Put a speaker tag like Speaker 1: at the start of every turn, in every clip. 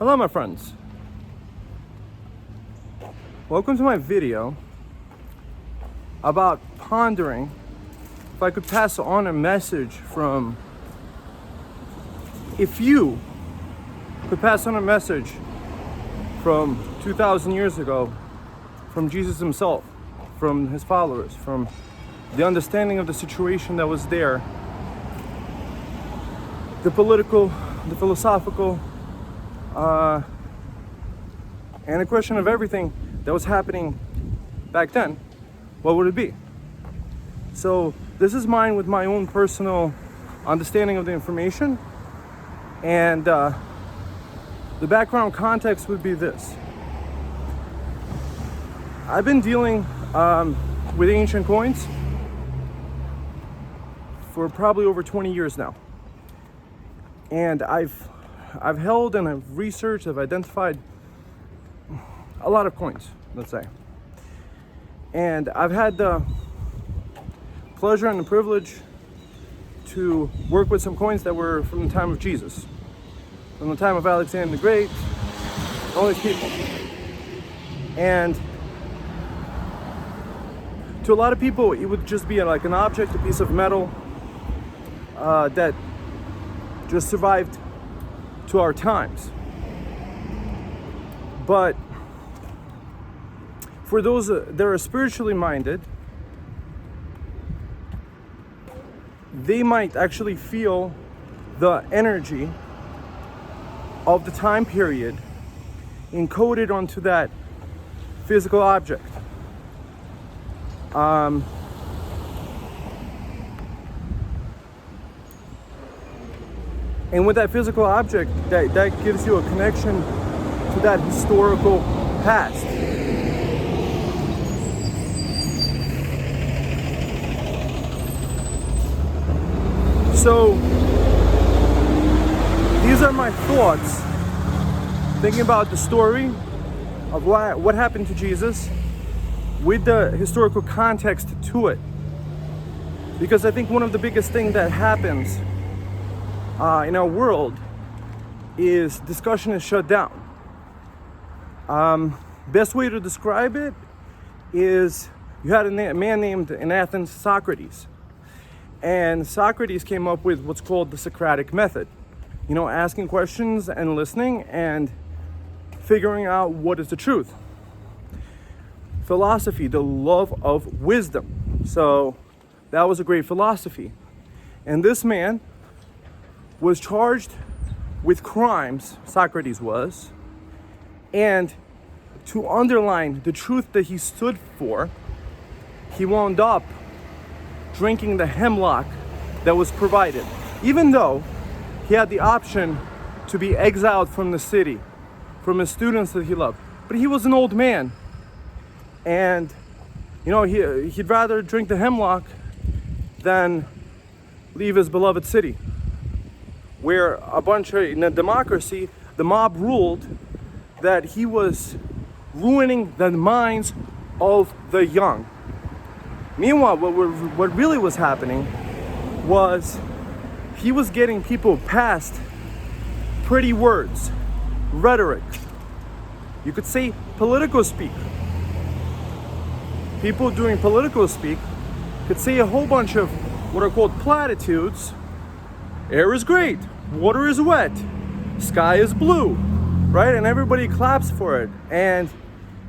Speaker 1: Hello my friends, welcome to my video about pondering if I could pass on a message from, if you could pass on a message from 2,000 years ago, from Jesus himself, from his followers, from the understanding of the situation that was there, the political, the philosophical, and a question of everything that was happening back then, what would it be? So this is mine with my own personal understanding of the information, and the background context would be this. I've been dealing with ancient coins for probably over 20 years now, and I've held and I've researched, I've identified a lot of coins, let's say. And I've had the pleasure and the privilege to work with some coins that were from the time of Jesus, from the time of Alexander the Great, all these people. And to a lot of people, it would just be like an object, a piece of metal that just survived to our times. But for those that are spiritually minded, they might actually feel the energy of the time period encoded onto that physical object. And with that physical object, that gives you a connection to that historical past. So these are my thoughts, thinking about the story of what happened to Jesus with the historical context to it. Because I think one of the biggest things that happens in our world is discussion is shut down. Best way to describe it is you had a man named in Athens Socrates, and Socrates came up with what's called the Socratic method, asking questions and listening and figuring out what is the truth. Philosophy, the love of wisdom. So that was a great philosophy. And this man was charged with crimes, Socrates was, and to underline the truth that he stood for, he wound up drinking the hemlock that was provided, even though he had the option to be exiled from the city, from his students that he loved. But he was an old man, and he'd rather drink the hemlock than leave his beloved city, where in a democracy, the mob ruled that he was ruining the minds of the young. Meanwhile, what really was happening was he was getting people past pretty words, rhetoric. You could say political speak. People doing political speak could say a whole bunch of what are called platitudes. Air is great, water is wet, sky is blue, right? And everybody claps for it. And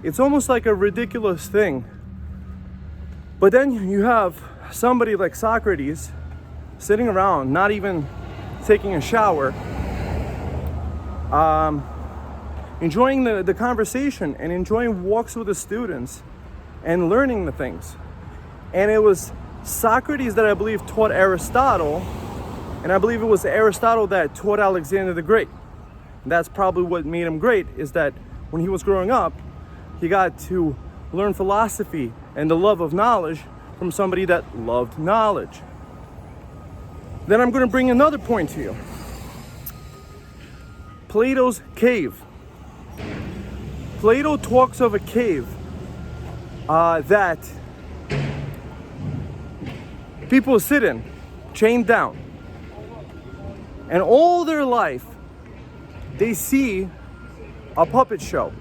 Speaker 1: it's almost like a ridiculous thing. But then you have somebody like Socrates sitting around, not even taking a shower, enjoying the conversation and enjoying walks with the students and learning the things. And it was Socrates that I believe taught Aristotle, and I believe it was Aristotle that taught Alexander the Great. And that's probably what made him great, is that when he was growing up, he got to learn philosophy and the love of knowledge from somebody that loved knowledge. Then I'm going to bring another point to you. Plato's cave. Plato talks of a cave that people sit in, chained down. And all their life, they see a puppet show.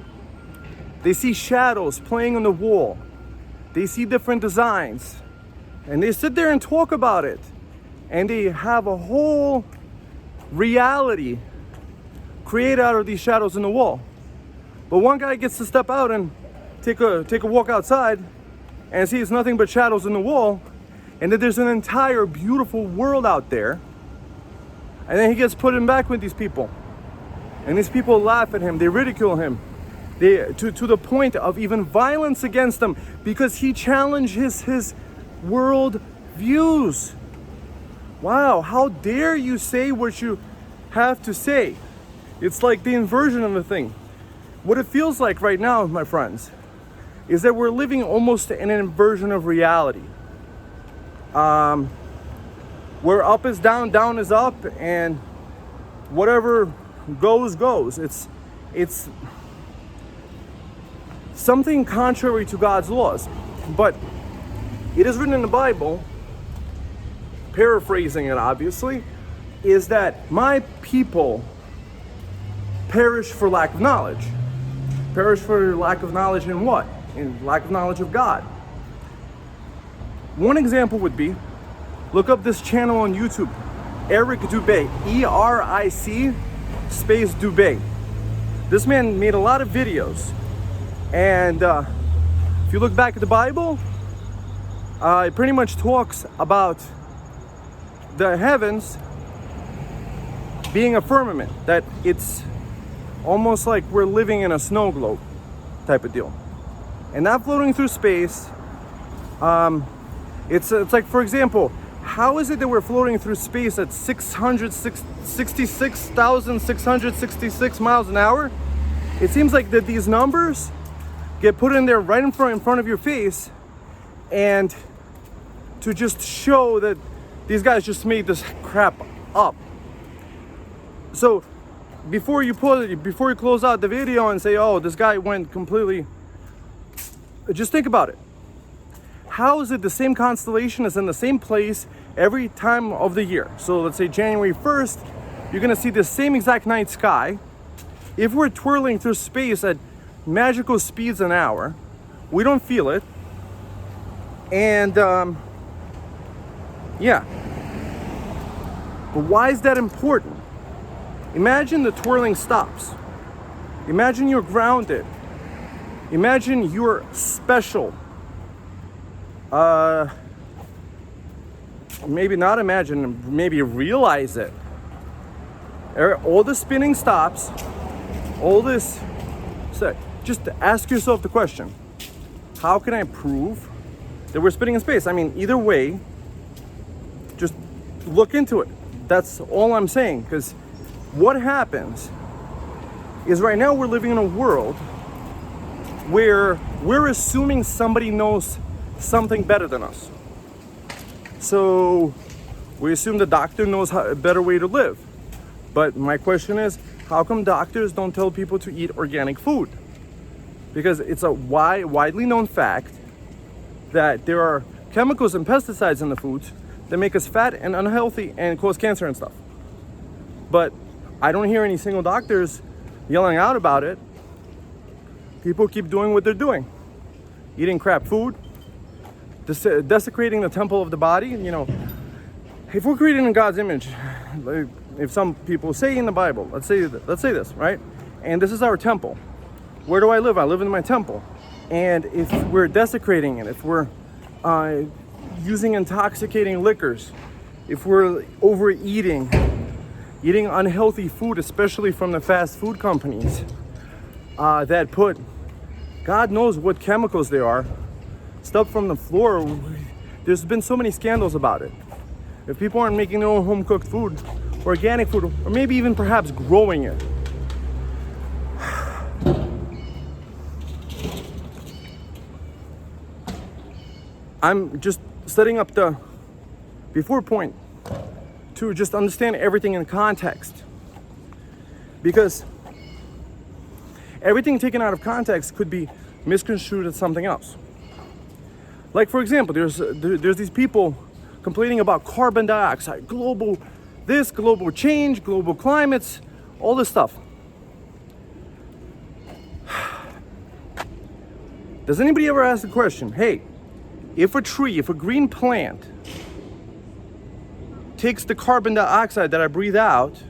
Speaker 1: They see shadows playing on the wall. They see different designs. And they sit there and talk about it. And they have a whole reality created out of these shadows in the wall. But one guy gets to step out and take a walk outside and see it's nothing but shadows in the wall. And that there's an entire beautiful world out there. And then he gets put in back with these people. And these people laugh at him. They ridicule him. To the point of even violence against him because he challenged his world views. Wow, how dare you say what you have to say? It's like the inversion of the thing. What it feels like right now, my friends, is that we're living almost in an inversion of reality. Where up is down, down is up, and whatever goes. It's something contrary to God's laws. But it is written in the Bible, paraphrasing it obviously, is that my people perish for lack of knowledge. Perish for lack of knowledge in what? In lack of knowledge of God. One example would be, look up this channel on YouTube, Eric Dubay, ERIC space Dubay. This man made a lot of videos. And if you look back at the Bible, it pretty much talks about the heavens being a firmament, that it's almost like we're living in a snow globe type of deal. And not floating through space. It's like, for example, how is it that we're floating through space at 666,666 miles an hour? It seems like that these numbers get put in there right in front of your face, and to just show that these guys just made this crap up. So before you close out the video and say, oh, this guy went completely, just think about it. How is it the same constellation is in the same place every time of the year? So let's say January 1st, you're gonna see the same exact night sky. If we're twirling through space at magical speeds an hour, we don't feel it. And yeah. But why is that important? Imagine the twirling stops. Imagine you're grounded. Imagine you're special. Maybe not imagine, maybe realize it. All the spinning stops, all this. So just ask yourself the question, how can I prove that we're spinning in space? I mean, either way, just look into it. That's all I'm saying, because what happens is right now we're living in a world where we're assuming somebody knows something better than us. So we assume the doctor knows a better way to live. But my question is, how come doctors don't tell people to eat organic food? Because it's a widely known fact that there are chemicals and pesticides in the foods that make us fat and unhealthy and cause cancer and stuff. But I don't hear any single doctors yelling out about it. People keep doing what they're doing. Eating crap food, desecrating the temple of the body. You know, if we're created in God's image, like if some people say in the Bible, let's say this, right? And this is our temple. Where do I live? I live in my temple. And if we're desecrating it, if we're using intoxicating liquors, if we're overeating, eating unhealthy food, especially from the fast food companies that put, God knows what chemicals they are, stuff from the floor. There's been so many scandals about it. If people aren't making their own home cooked food, organic food, or maybe even perhaps growing it. I'm just setting up the before point to just understand everything in context. Because everything taken out of context could be misconstrued as something else. Like, for example, there's these people complaining about carbon dioxide, global change, global climates, all this stuff. Does anybody ever ask the question, hey, if a green plant takes the carbon dioxide that I breathe out,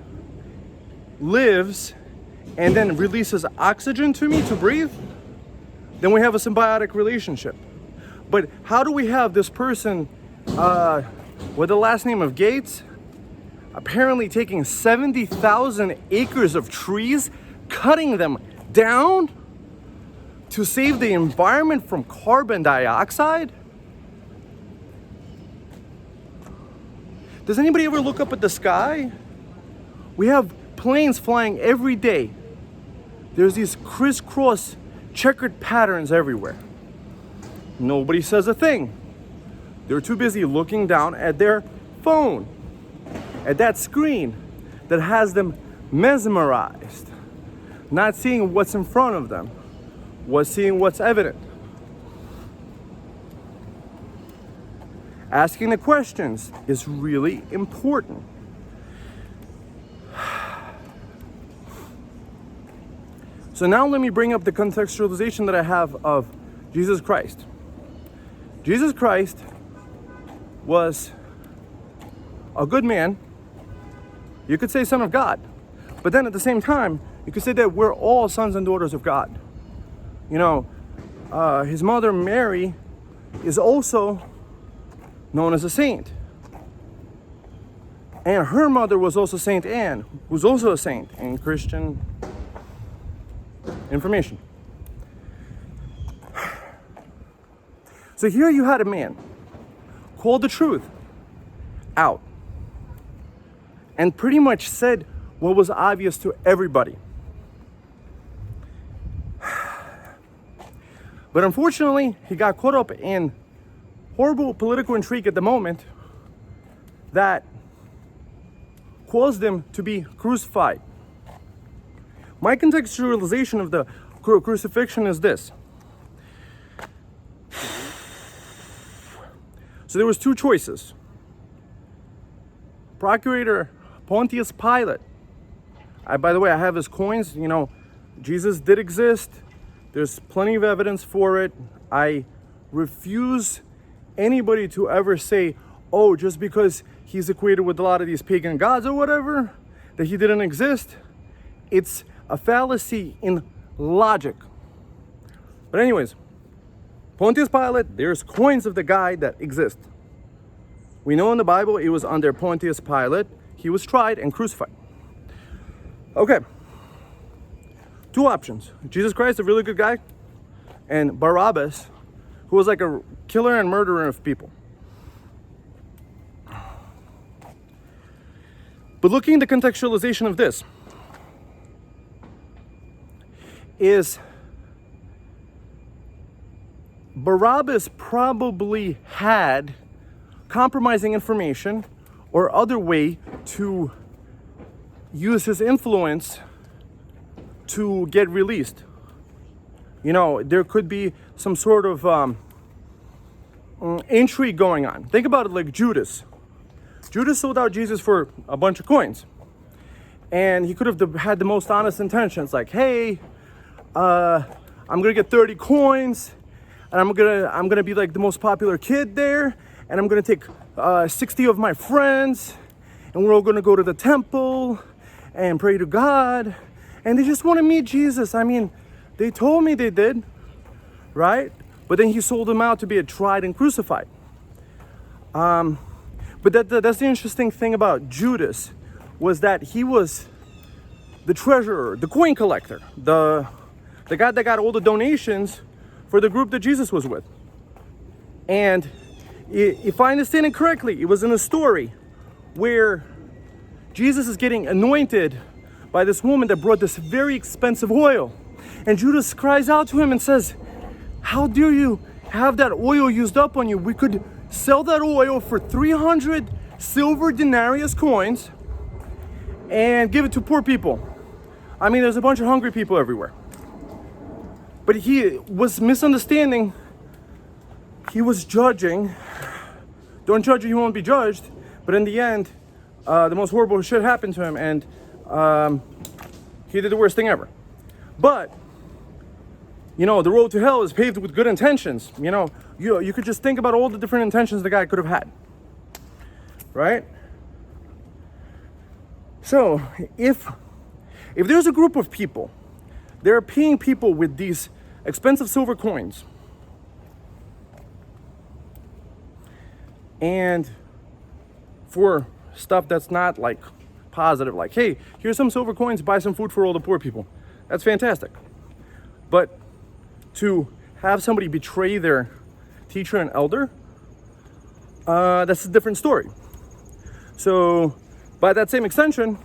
Speaker 1: lives, and then releases oxygen to me to breathe, then we have a symbiotic relationship. But how do we have this person with the last name of Gates apparently taking 70,000 acres of trees, cutting them down to save the environment from carbon dioxide? Does anybody ever look up at the sky? We have planes flying every day. There's these crisscross checkered patterns everywhere. Nobody says a thing. They're too busy looking down at their phone, at that screen that has them mesmerized, not seeing what's in front of them, seeing what's evident. Asking the questions is really important. So now let me bring up the contextualization that I have of Jesus Christ. Jesus Christ was a good man. You could say son of God. But then at the same time, you could say that we're all sons and daughters of God. You know, his mother Mary is also known as a saint. And her mother was also Saint Anne, who's also a saint in Christian information. So here you had a man called the truth out and pretty much said what was obvious to everybody. But unfortunately, he got caught up in horrible political intrigue at the moment that caused him to be crucified. My contextualization of the crucifixion is this. So there was two choices. Procurator Pontius Pilate. By the way, I have his coins. You know, Jesus did exist. There's plenty of evidence for it. I refuse anybody to ever say, oh, just because he's equated with a lot of these pagan gods or whatever, that he didn't exist. It's a fallacy in logic. But anyways, Pontius Pilate, there's coins of the guy that exist. We know in the Bible it was under Pontius Pilate. He was tried and crucified. Okay. Two options. Jesus Christ, a really good guy, and Barabbas, who was like a killer and murderer of people. But looking at the contextualization of this is Barabbas probably had compromising information or other way to use his influence to get released. You know, there could be some sort of intrigue going on. Think about it like Judas. Judas sold out Jesus for a bunch of coins. And he could have had the most honest intentions, like, hey, I'm gonna get 30 coins, and I'm gonna be like the most popular kid there, and I'm gonna take 60 of my friends, and we're all gonna go to the temple and pray to God. And they just want to meet Jesus. I mean, they told me they did, right? But then he sold them out to be tried and crucified. But that's the interesting thing about Judas, was that he was the treasurer, the coin collector, the guy that got all the donations for the group that Jesus was with. And if I understand it correctly, it was in a story where Jesus is getting anointed by this woman that brought this very expensive oil. And Judas cries out to him and says, how dare you have that oil used up on you? We could sell that oil for 300 silver denarius coins and give it to poor people. I mean, there's a bunch of hungry people everywhere. But he was misunderstanding. He was judging. Don't judge or you won't be judged. But in the end, the most horrible shit happened to him, and he did the worst thing ever. But, the road to hell is paved with good intentions. You could just think about all the different intentions the guy could have had, right? So if there's a group of people, they're paying people with these expensive silver coins, and for stuff that's not like positive, like, hey, here's some silver coins, buy some food for all the poor people. That's fantastic. But to have somebody betray their teacher and elder, that's a different story. So by that same extension,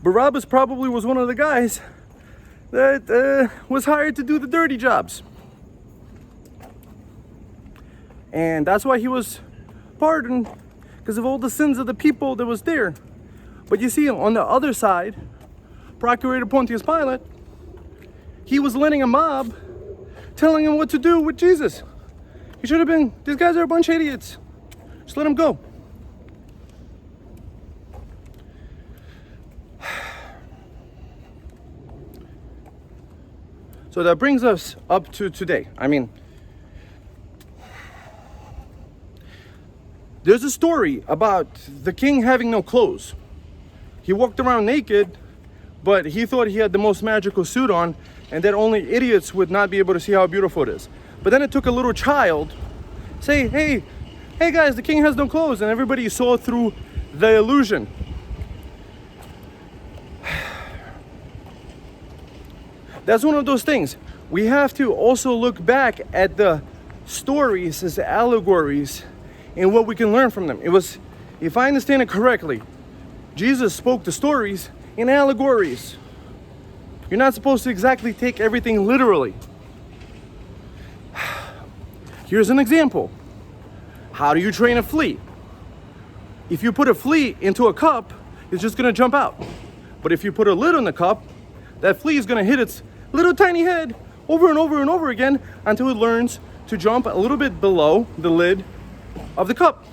Speaker 1: Barabbas probably was one of the guys that was hired to do the dirty jobs. And that's why he was pardoned, because of all the sins of the people that was there. But you see, on the other side, Procurator Pontius Pilate, he was letting a mob telling him what to do with Jesus. He should have been, these guys are a bunch of idiots. Just let them go. So that brings us up to today. I mean, there's a story about the king having no clothes. He walked around naked, but he thought he had the most magical suit on, and that only idiots would not be able to see how beautiful it is. But then it took a little child say, hey guys, the king has no clothes, and everybody saw through the illusion. That's one of those things. We have to also look back at the stories as allegories and what we can learn from them. It was, if I understand it correctly, Jesus spoke the stories in allegories. You're not supposed to exactly take everything literally. Here's an example. How do you train a flea? If you put a flea into a cup, it's just gonna jump out. But if you put a lid on the cup, that flea is gonna hit its little tiny head over and over and over again until it learns to jump a little bit below the lid of the cup.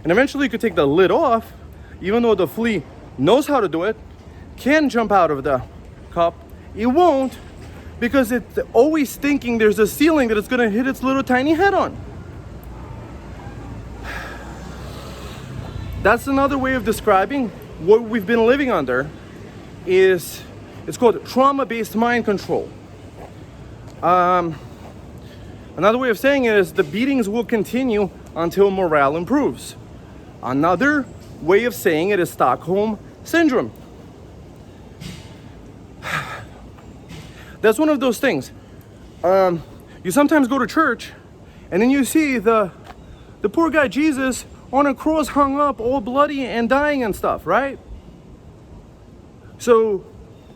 Speaker 1: And eventually you could take the lid off, even though the flea knows how to do it, can jump out of the cup. It won't, because it's always thinking there's a ceiling that it's gonna hit its little tiny head on. That's another way of describing what we've been living under. It's called trauma-based mind control. Another way of saying it is the beatings will continue until morale improves. Another way of saying it is Stockholm Syndrome. That's one of those things. You sometimes go to church and then you see the poor guy Jesus on a cross hung up all bloody and dying and stuff, right? So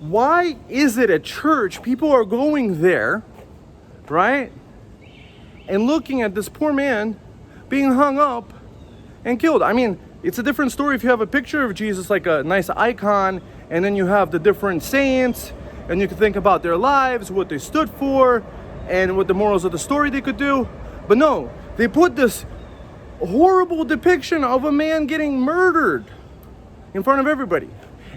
Speaker 1: why is it at church people are going there, right, and looking at this poor man being hung up and killed? I mean, it's a different story if you have a picture of Jesus, like a nice icon, and then you have the different saints, and you can think about their lives, what they stood for, and what the morals of the story they could do. But no, they put this horrible depiction of a man getting murdered in front of everybody.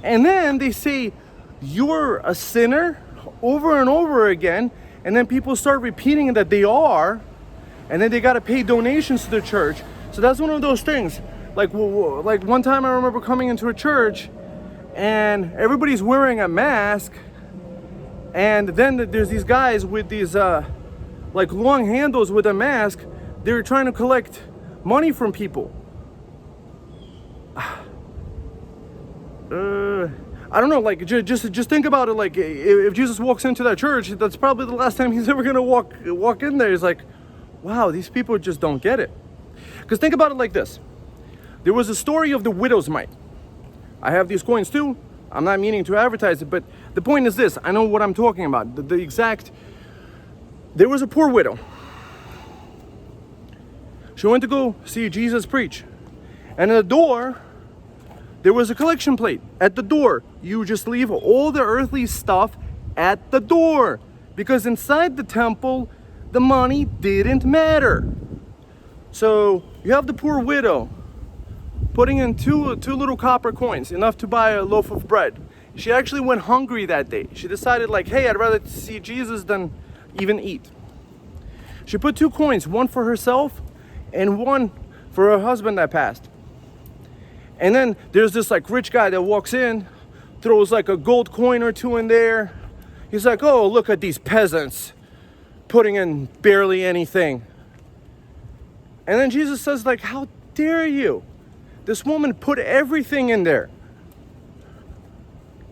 Speaker 1: And then they say, you're a sinner, over and over again, and then people start repeating that they are, and then they got to pay donations to the church. So that's one of those things. Like one time I remember coming into a church and everybody's wearing a mask, and then there's these guys with these like long handles with a mask. They're trying to collect money from people. I don't know, like just think about it. Like if Jesus walks into that church, that's probably the last time he's ever gonna walk in there. He's like, wow, these people just don't get it. Because think about it like this. There was a story of the widow's mite. I have these coins too. I'm not meaning to advertise it, but the point is this. I know what I'm talking about. The exact, there was a poor widow. She went to go see Jesus preach. And at the door, there was a collection plate. At the door, you just leave all the earthly stuff at the door. Because inside the temple, the money didn't matter. So you have the poor widow putting in two little copper coins, enough to buy a loaf of bread. She actually went hungry that day. She decided, like, hey, I'd rather see Jesus than even eat. She put 2 coins, one for herself and one for her husband that passed. And then there's this like rich guy that walks in, throws like a gold coin or 2 in there. He's like, oh, look at these peasants putting in barely anything. And then Jesus says, like, how dare you? This woman put everything in there.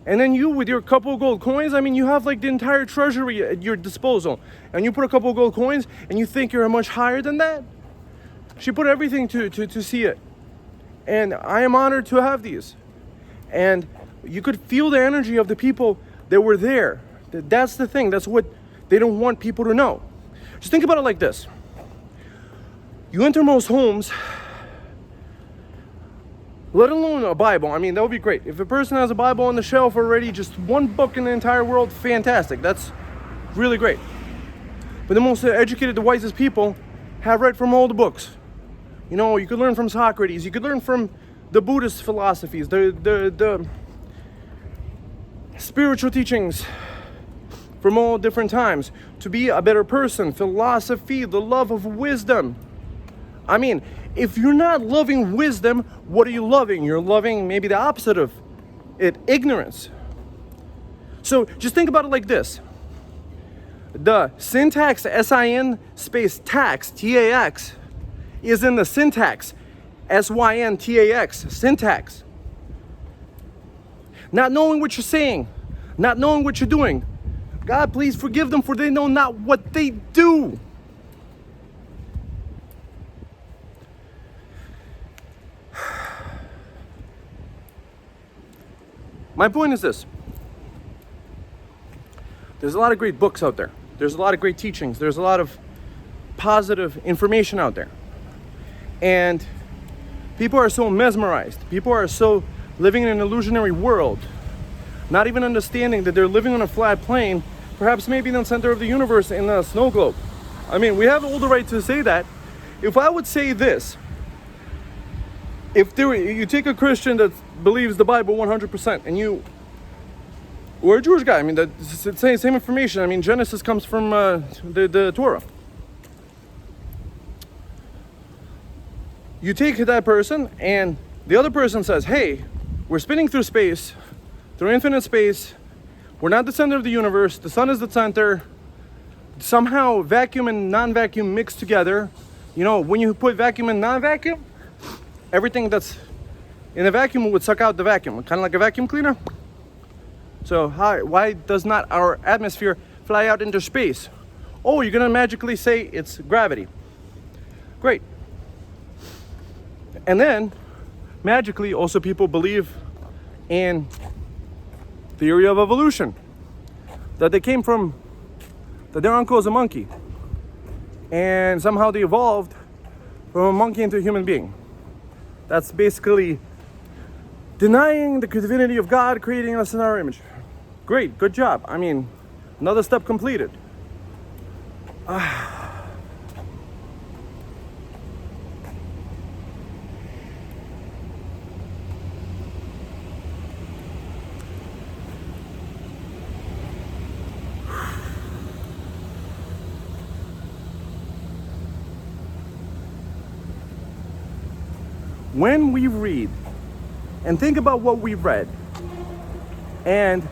Speaker 1: And then you, with your couple of gold coins, I mean, you have like the entire treasury at your disposal. And you put a couple of gold coins and you think you're much higher than that? She put everything to see it. And I am honored to have these. And you could feel the energy of the people that were there. That's the thing. That's what they don't want people to know. Just think about it like this. You enter most homes, let alone a Bible. I mean, that would be great. If a person has a Bible on the shelf already, just one book in the entire world, fantastic. That's really great. But the most educated, the wisest people have read from all the books. You know, you could learn from Socrates. You could learn from the Buddhist philosophies, the spiritual teachings from all different times. To be a better person, philosophy, the love of wisdom. I mean, if you're not loving wisdom, what are you loving? You're loving maybe the opposite of it, ignorance. So just think about it like this. The syntax, S-I-N space tax, T-A-X, is in the syntax, S-Y-N-T-A-X, syntax. Not knowing what you're saying, not knowing what you're doing. God, please forgive them, for they know not what they do. My point is this. There's a lot of great books out there. There's a lot of great teachings. There's a lot of positive information out there. And people are so mesmerized. People are so living in an illusionary world, not even understanding that they're living on a flat plane, perhaps maybe in the center of the universe in a snow globe. I mean, we have all the right to say that. If I would say this, you take a Christian that believes the Bible 100%, and or a Jewish guy, I mean, that's the same information. I mean, Genesis comes from the Torah. You take that person, and the other person says, hey, we're spinning through space, through infinite space. We're not the center of the universe. The sun is the center. Somehow vacuum and non-vacuum mix together. You know, when you put vacuum and non-vacuum, everything that's in a vacuum would suck out the vacuum, kind of like a vacuum cleaner. So why does not our atmosphere fly out into space? Oh, you're gonna magically say it's gravity. Great. And then magically also people believe in theory of evolution, that they came from, that their uncle is a monkey, and somehow they evolved from a monkey into a human being. That's basically denying the divinity of God, creating us in our image. Great, good job. I mean, another step completed. When we read and think about what we've read and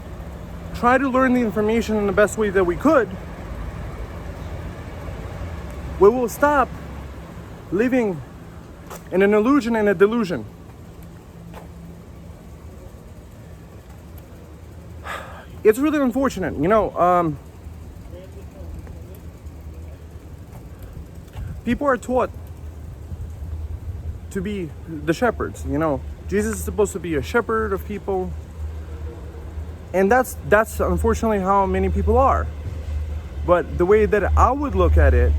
Speaker 1: try to learn the information in the best way that we could, we will stop living in an illusion and a delusion. It's really unfortunate, you know, people are taught to be the shepherds, you know. Jesus is supposed to be a shepherd of people. And that's unfortunately how many people are. But the way that I would look at it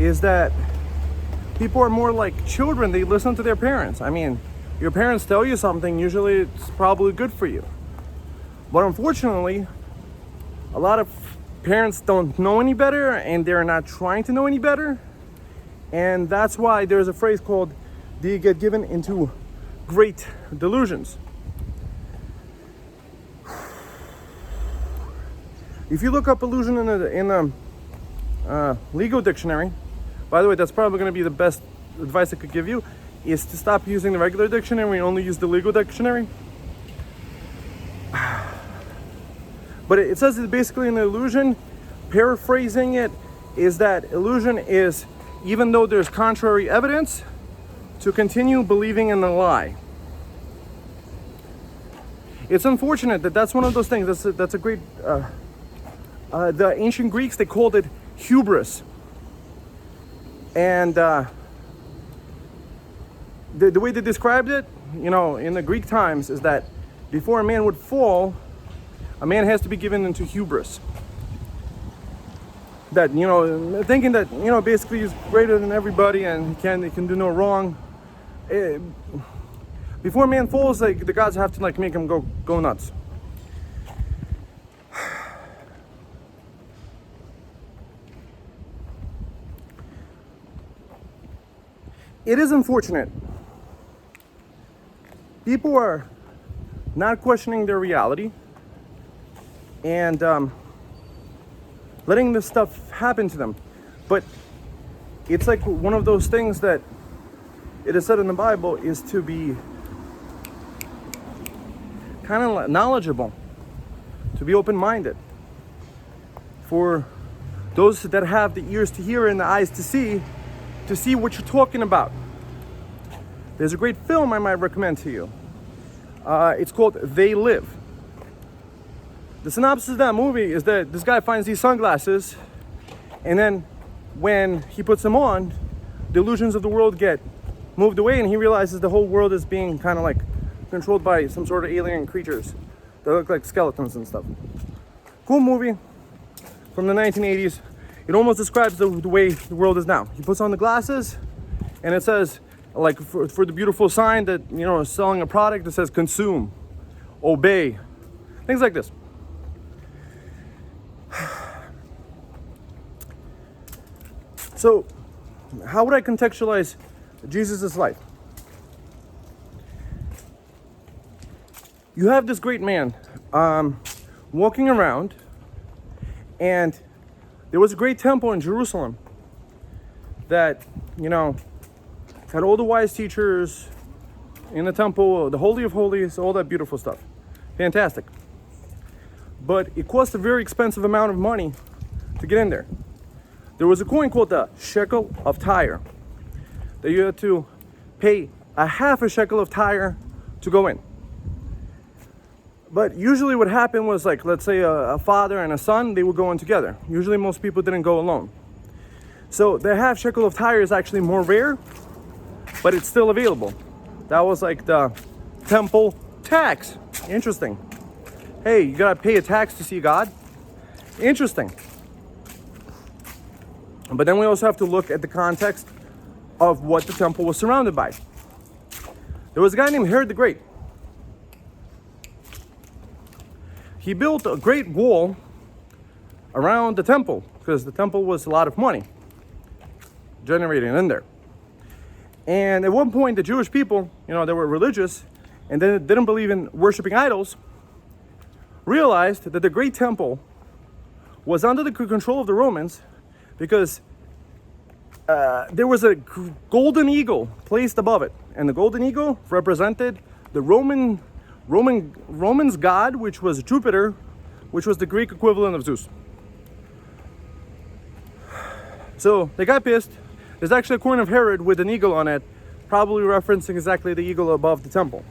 Speaker 1: is that people are more like children. They listen to their parents. I mean, your parents tell you something, usually it's probably good for you. But unfortunately, a lot of parents don't know any better, and they're not trying to know any better. And that's why there's a phrase called, they get given into great delusions. If you look up illusion in the legal dictionary, by the way, that's probably going to be the best advice I could give you, is to stop using the regular dictionary and only use the legal dictionary. But it says that basically an illusion, paraphrasing it, is that illusion is, even though there's contrary evidence, to continue believing in the lie. It's unfortunate that that's one of those things. That's a great. The ancient Greeks, they called it hubris, and the way they described it, you know, in the Greek times, is that before a man would fall, a man has to be given into hubris. That, you know, thinking that, you know, basically he's greater than everybody and he can do no wrong. Before a man falls, like, the gods have to like make him go nuts. It is unfortunate. People are not questioning their reality and letting this stuff happen to them. But it's like one of those things that it is said in the Bible is to be kind of knowledgeable, to be open-minded. For those that have the ears to hear and the eyes to see what you're talking about. There's a great film I might recommend to you. It's called They Live. The synopsis of that movie is that this guy finds these sunglasses, and then when he puts them on, the illusions of the world get moved away, and he realizes the whole world is being kind of like controlled by some sort of alien creatures that look like skeletons and stuff. Cool movie from the 1980s. It almost describes the way the world is now. He puts on the glasses, and it says, like, for the beautiful sign that, you know, is selling a product that says consume, obey, things like this. So, how would I contextualize Jesus' life? You have this great man walking around, and there was a great temple in Jerusalem that, you know, had all the wise teachers in the temple, the Holy of Holies, all that beautiful stuff. Fantastic. But it cost a very expensive amount of money to get in there. There was a coin called the shekel of Tyre that you had to pay a half a shekel of Tyre to go in. But usually what happened was, like, let's say a father and a son, they would go in together. Usually most people didn't go alone. So the half shekel of Tyre is actually more rare, but it's still available. That was like the temple tax. Interesting. Hey, you gotta pay a tax to see God? Interesting. But then we also have to look at the context of what the temple was surrounded by. There was a guy named Herod the Great. He built a great wall around the temple because the temple was a lot of money generated in there. And at one point, the Jewish people, you know, they were religious and they didn't believe in worshiping idols, realized that the great temple was under the control of the Romans because there was a golden eagle placed above it. And the golden eagle represented the Romans' god, which was Jupiter, which was the Greek equivalent of Zeus. So they got pissed. There's actually a coin of Herod with an eagle on it, probably referencing exactly the eagle above the temple.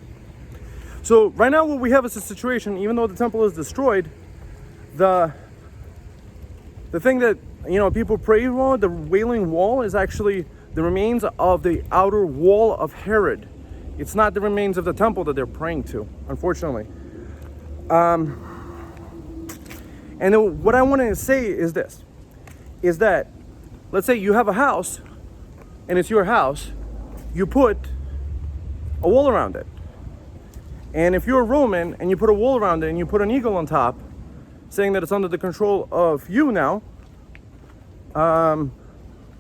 Speaker 1: So right now what we have is a situation, even though the temple is destroyed, the thing that, you know, people pray for, the Wailing Wall, is actually the remains of the outer wall of Herod. It's not the remains of the temple that they're praying to, unfortunately. And then what I want to say is this, is that, let's say you have a house, and it's your house, you put a wall around it. And if you're a Roman, and you put a wall around it, and you put an eagle on top, saying that it's under the control of you now,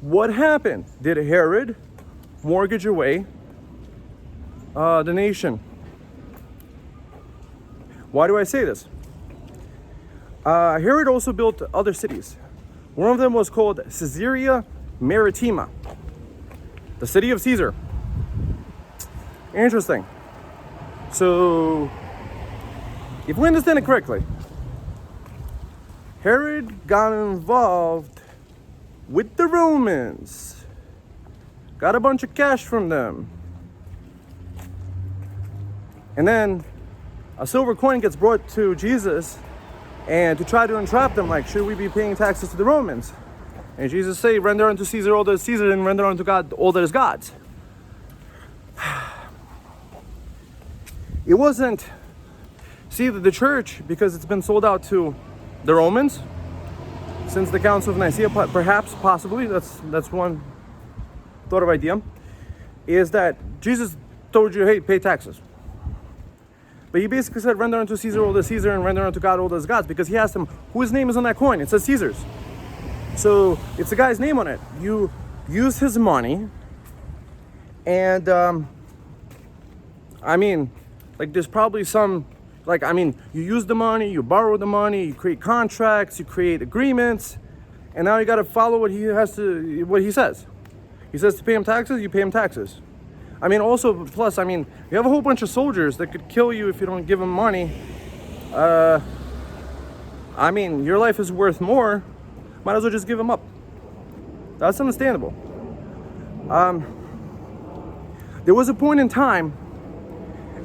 Speaker 1: what happened? Did Herod mortgage away the nation? Why do I say this? Herod also built other cities. One of them was called Caesarea Maritima, the city of Caesar. Interesting. So, if we understand it correctly, Herod got involved with the Romans, got a bunch of cash from them, and then a silver coin gets brought to Jesus, and to try to entrap them, like, should we be paying taxes to the Romans? And Jesus say, render unto Caesar all that is Caesar, and render unto God all that is God's. It wasn't, see, the church, because it's been sold out to the Romans since the Council of Nicaea, perhaps, possibly, that's one thought of idea, is that Jesus told you, hey, pay taxes. But he basically said, render unto Caesar all that is Caesar, and render unto God all that is God's, because he asked him, whose name is on that coin? It says Caesar's. So it's the guy's name on it. You use his money, and I mean, like, there's probably some, like, I mean, you use the money, you borrow the money, you create contracts, you create agreements, and now you got to follow what he says. He says to pay him taxes, you pay him taxes. I mean, also, plus, I mean, you have a whole bunch of soldiers that could kill you if you don't give them money. I mean, your life is worth more. Might as well just give them up. That's understandable. There was a point in time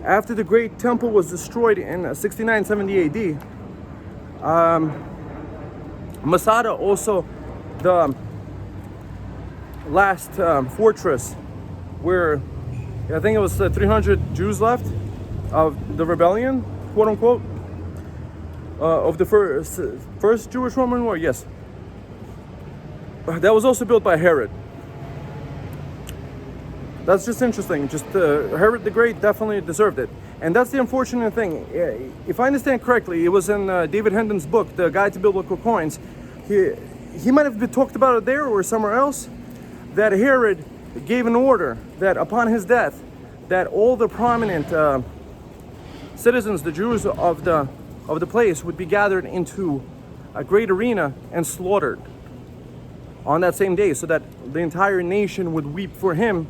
Speaker 1: after the Great Temple was destroyed in 69, 70 AD. Masada, also the last fortress where I think it was 300 Jews left of the rebellion, quote unquote, of the first Jewish-Roman War. Yes, that was also built by Herod. That's just interesting. Just Herod the Great definitely deserved it, and that's the unfortunate thing. If I understand correctly, it was in David Hendon's book, The Guide to Biblical Coins. He might have been talked about it there or somewhere else, that Herod gave an order that upon his death, that all the prominent citizens, the Jews of the place, would be gathered into a great arena and slaughtered on that same day, so that the entire nation would weep for him.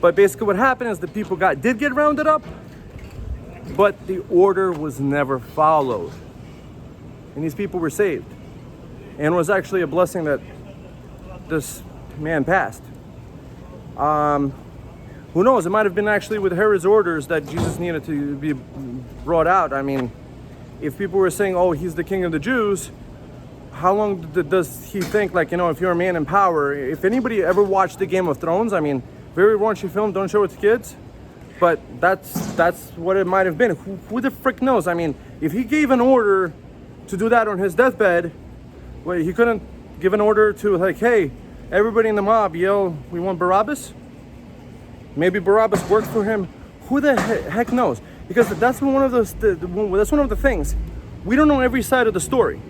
Speaker 1: But basically what happened is the people did get rounded up, but the order was never followed, and these people were saved, and it was actually a blessing that this man passed. Who knows? It might have been actually with Herod's orders that Jesus needed to be brought out. I mean, if people were saying, oh, he's the king of the Jews, how long does he think, like, you know, if you're a man in power? If anybody ever watched the Game of Thrones, I mean, very raunchy film, don't show it to kids, but that's what it might have been. Who the frick knows? I mean, if he gave an order to do that on his deathbed, well, he couldn't give an order to, like, hey, everybody in the mob yell, we want Barabbas? Maybe Barabbas worked for him. Who the heck knows? Because that's one of the things. We don't know every side of the story.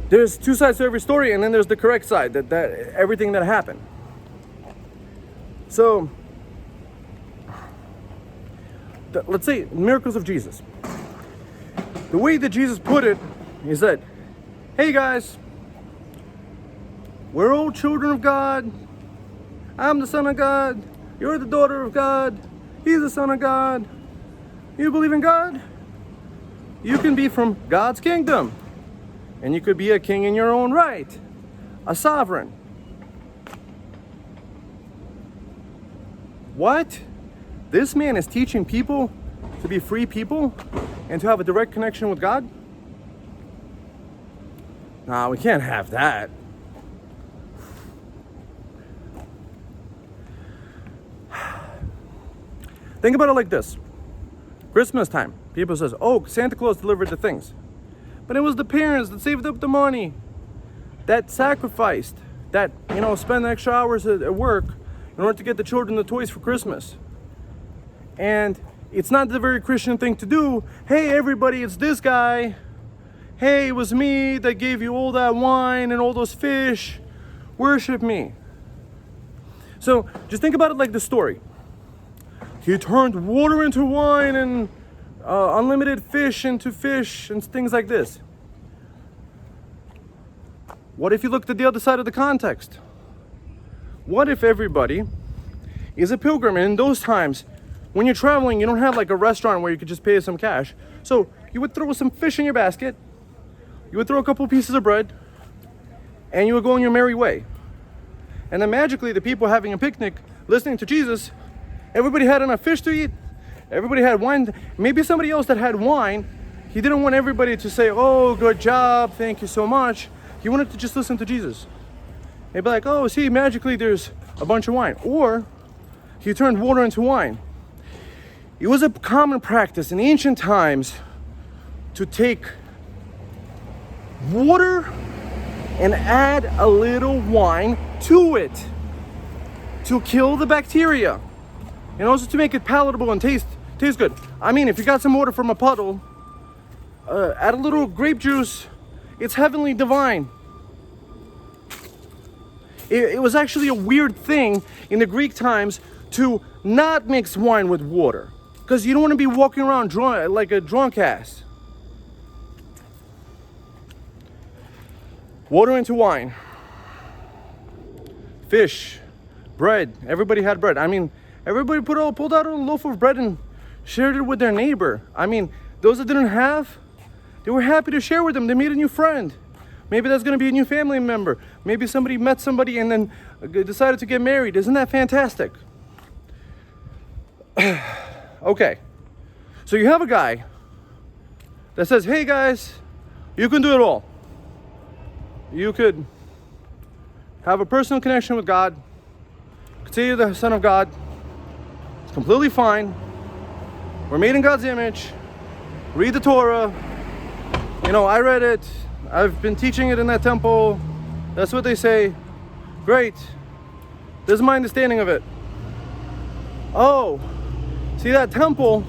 Speaker 1: There's two sides to every story, and then there's the correct side, that everything that happened. So, let's say miracles of Jesus. The way that Jesus put it is that, hey guys, we're all children of God. I'm the son of God. You're the daughter of God. He's the son of God. You believe in God? You can be from God's kingdom. And you could be a king in your own right. A sovereign. What? This man is teaching people to be free people and to have a direct connection with God? Nah, we can't have that. Think about it like this. Christmas time, people says, oh, Santa Claus delivered the things. But it was the parents that saved up the money, that sacrificed, that, you know, spend extra hours at work in order to get the children the toys for Christmas. And it's not the very Christian thing to do. Hey, everybody, it's this guy. Hey, it was me that gave you all that wine and all those fish. Worship me. So just think about it like the story. He turned water into wine and unlimited fish into fish and things like this. What if you looked at the other side of the context? What if everybody is a pilgrim, and in those times when you're traveling, you don't have like a restaurant where you could just pay some cash. So you would throw some fish in your basket, you would throw a couple pieces of bread, and you would go on your merry way. And then magically, the people having a picnic, listening to Jesus, everybody had enough fish to eat, everybody had wine. Maybe somebody else that had wine, he didn't want everybody to say, oh, good job, thank you so much. He wanted to just listen to Jesus. They'd be like, oh, see, magically there's a bunch of wine. Or he turned water into wine. It was a common practice in ancient times to take water and add a little wine to it to kill the bacteria and also to make it palatable and taste good. I mean, if you got some water from a puddle, add a little grape juice, it's heavenly divine. It was actually a weird thing in the Greek times to not mix wine with water, because you don't want to be walking around drunk, like a drunk ass. Water into wine. Fish, bread. Everybody had bread. I mean, everybody pulled out a loaf of bread and shared it with their neighbor. I mean, those that didn't have, they were happy to share with them. They made a new friend. Maybe that's going to be a new family member. Maybe somebody met somebody and then decided to get married. Isn't that fantastic? Okay. So you have a guy that says, hey guys, you can do it all. You could have a personal connection with God, could say you're the Son of God. It's completely fine. We're made in God's image. Read the Torah. You know, I read it. I've been teaching it in that temple. That's what they say. Great. This is my understanding of it. Oh, see that temple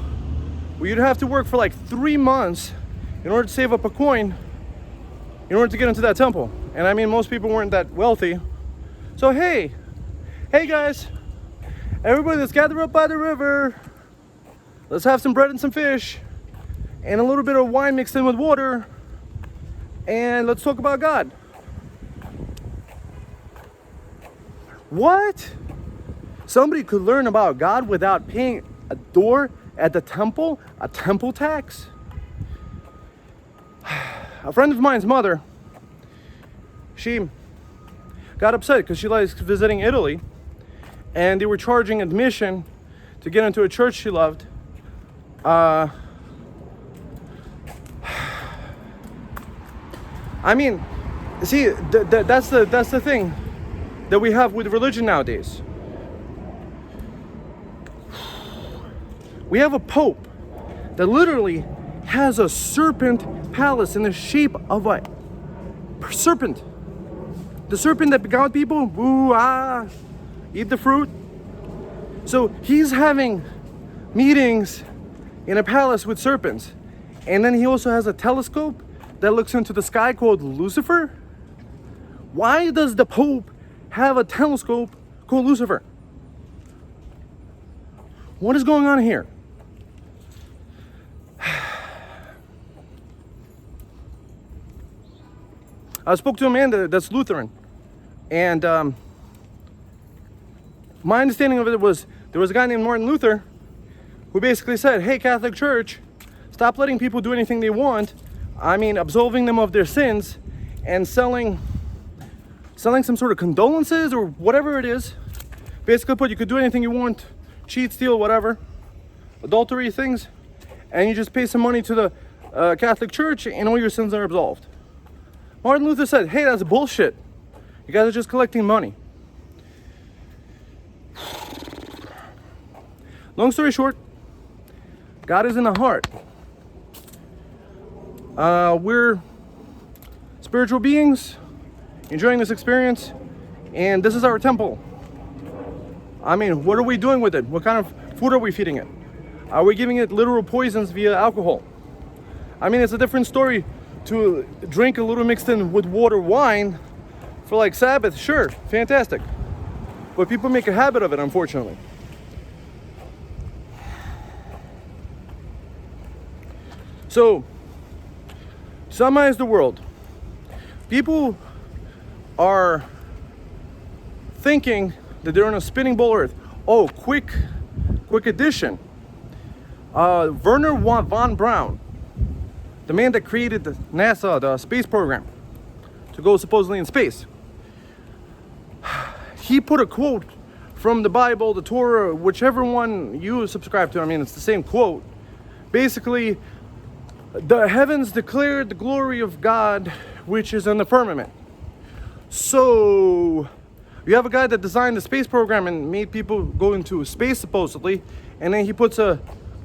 Speaker 1: where you'd have to work for like 3 months in order to save up a coin in order to get into that temple. And I mean, most people weren't that wealthy. So hey guys, everybody, let's gather up by the river. Let's have some bread and some fish and a little bit of wine mixed in with water. And let's talk about God. What? Somebody could learn about God without paying a door at the temple, a temple tax? A friend of mine's mother, she got upset because she likes visiting Italy, and they were charging admission to get into a church she loved. I mean, see, that's the thing that we have with religion nowadays. We have a pope that literally has a serpent palace in the shape of a serpent. The serpent that begot people, eat the fruit. So he's having meetings in a palace with serpents. And then he also has a telescope that looks into the sky called Lucifer. Why does the Pope have a telescope called Lucifer? What is going on here? I spoke to a man that's Lutheran, and my understanding of it was there was a guy named Martin Luther who basically said, hey, Catholic Church, stop letting people do anything they want. I mean, absolving them of their sins and selling some sort of condolences or whatever it is. Basically put, you could do anything you want, cheat, steal, whatever, adultery things, and you just pay some money to the Catholic Church and all your sins are absolved. Martin Luther said, hey, that's bullshit. You guys are just collecting money. Long story short, God is in the heart. We're spiritual beings enjoying this experience, and this is our temple. I mean, what are we doing with it? What kind of food are we feeding it? Are we giving it literal poisons via alcohol? I mean, it's a different story to drink a little mixed in with water wine for like Sabbath. Sure, fantastic. But people make a habit of it, unfortunately. So, summarize the world. People are thinking that they're in a spinning ball Earth. Oh, quick addition. Werner von Braun, the man that created the NASA, the space program, to go supposedly in space. He put a quote from the Bible, the Torah, whichever one you subscribe to. I mean, it's the same quote. Basically, the heavens declared the glory of God, which is in the firmament. So, you have a guy that designed the space program and made people go into space, supposedly, and then he puts a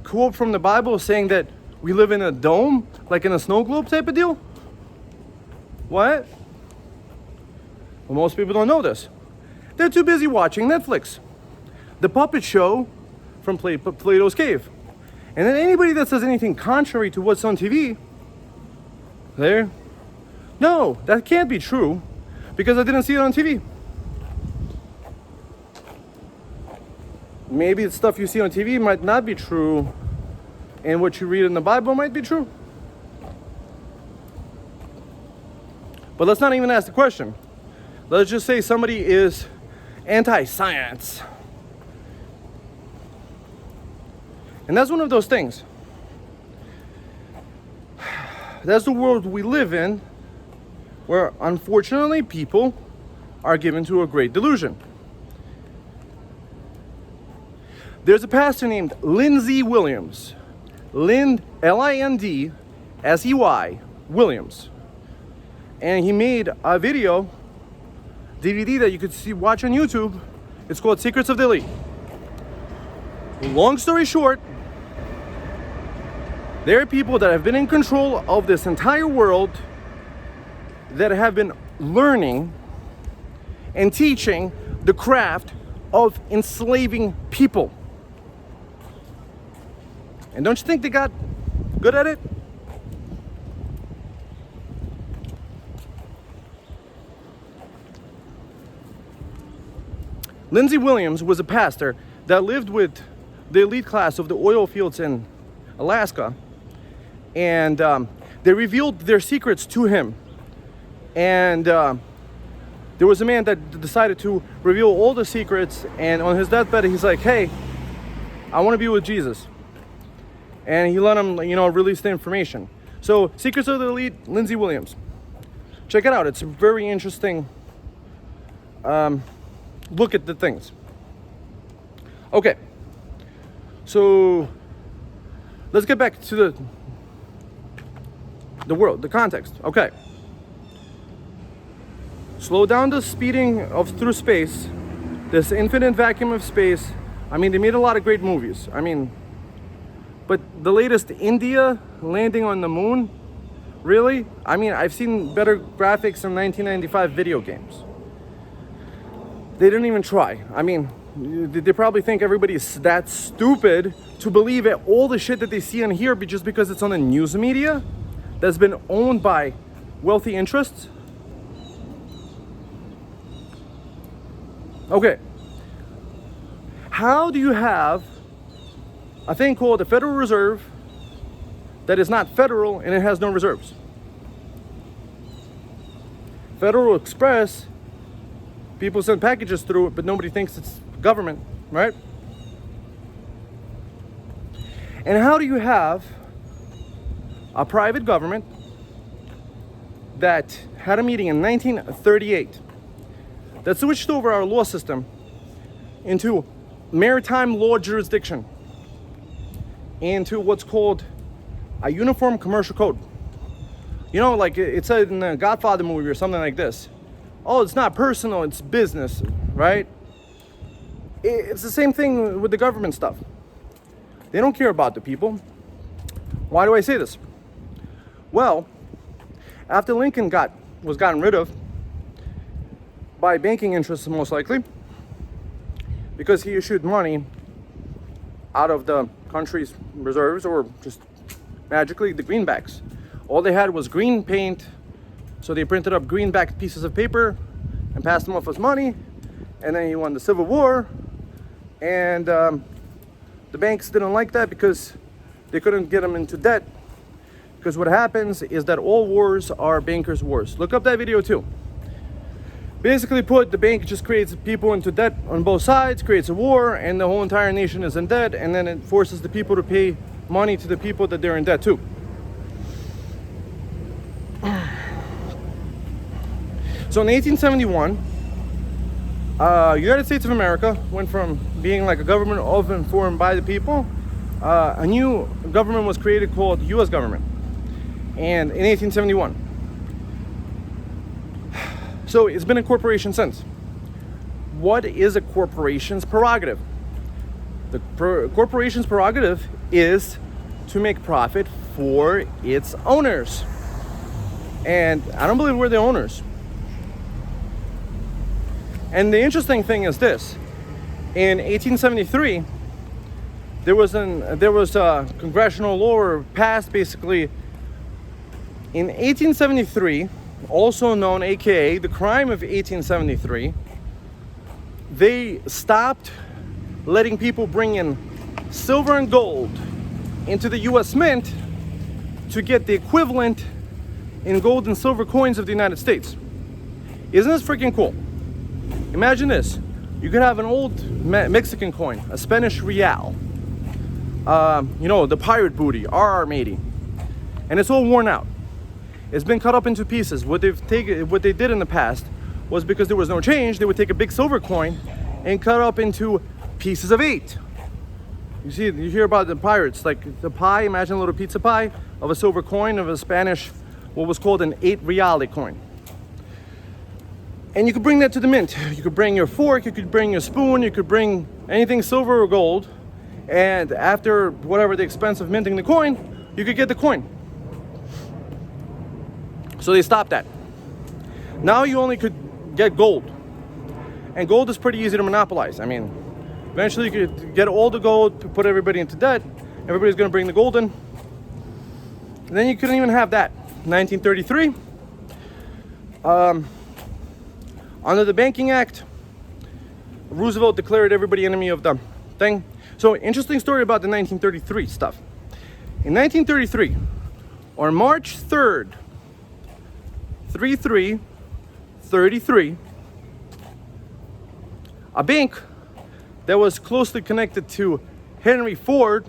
Speaker 1: quote from the Bible saying that we live in a dome, like in a snow globe type of deal? What? Well, most people don't know this. They're too busy watching Netflix. The Puppet Show from Plato's Cave. And then anybody that says anything contrary to what's on TV, no, that can't be true because I didn't see it on TV. Maybe the stuff you see on TV might not be true, and what you read in the Bible might be true. But let's not even ask the question. Let's just say somebody is anti-science. And that's one of those things. That's the world we live in, where unfortunately people are given to a great delusion. There's a pastor named Lindsey Williams. Lindsey Williams. And he made a video, DVD that you could watch on YouTube. It's called Secrets of the Elite. Long story short, there are people that have been in control of this entire world that have been learning and teaching the craft of enslaving people. And don't you think they got good at it? Lindsey Williams was a pastor that lived with the elite class of the oil fields in Alaska. And they revealed their secrets to him. And there was a man that decided to reveal all the secrets. And on his deathbed, he's like, hey, I want to be with Jesus. And he let him, release the information. So, Secrets of the Elite, Lindsey Williams. Check it out. It's a very interesting look at the things. Okay. So, let's get back to the world, the context. Okay. Slow down the speeding through space. This infinite vacuum of space. I mean, they made a lot of great movies. But the latest India landing on the moon, really? I've seen better graphics in 1995 video games. They didn't even try. They probably think everybody's that stupid to believe that all the shit that they see and hear just because it's on the news media that's been owned by wealthy interests. Okay. How do you have a thing called the Federal Reserve that is not federal and it has no reserves? Federal Express, people send packages through it, but nobody thinks it's government, right? And how do you have a private government that had a meeting in 1938 that switched over our law system into maritime law jurisdiction, into what's called a uniform commercial code? Like it said in the Godfather movie or something like this. Oh, it's not personal, it's business, right? It's the same thing with the government stuff. They don't care about the people. Why do I say this? Well, after Lincoln was gotten rid of by banking interests, most likely, because he issued money out of the country's reserves, or just magically the greenbacks. All they had was green paint, so they printed up greenback pieces of paper and passed them off as money. And then he won the Civil War, and the banks didn't like that because they couldn't get them into debt. Because what happens is that all wars are bankers' wars. Look up that video too. Basically put, the bank just creates people into debt on both sides, creates a war, and the whole entire nation is in debt, and then it forces the people to pay money to the people that they're in debt to. So in 1871, United States of America went from being like a government of and for and by the people. A new government was created called U.S. government, and in 1871. So it's been a corporation since. What is a corporation's prerogative? The corporation's prerogative is to make profit for its owners. And I don't believe we're the owners. And the interesting thing is this: in 1873, there was a congressional law passed, basically in 1873, also known, aka the crime of 1873. They stopped letting people bring in silver and gold into the U.S. Mint to get the equivalent in gold and silver coins of the United States. Isn't this freaking cool? Imagine this: you could have an old Mexican coin, a Spanish real, you know, the pirate booty, RR80, and it's all worn out. It's been cut up into pieces. What they did in the past was, because there was no change, they would take a big silver coin and cut up into pieces of 8. You hear about the pirates, like the pie. Imagine a little pizza pie of a silver coin of a Spanish, what was called an 8 real coin. And you could bring that to the mint. You could bring your fork, you could bring your spoon, you could bring anything silver or gold. And after whatever the expense of minting the coin, you could get the coin. So they stopped that. Now you only could get gold. And gold is pretty easy to monopolize. I mean, eventually you could get all the gold, put everybody into debt. Everybody's gonna bring the gold in. And then you couldn't even have that. 1933, under the Banking Act, Roosevelt declared everybody enemy of the thing. So, interesting story about the 1933 stuff. In 1933, on March 3rd, 33, a bank that was closely connected to Henry Ford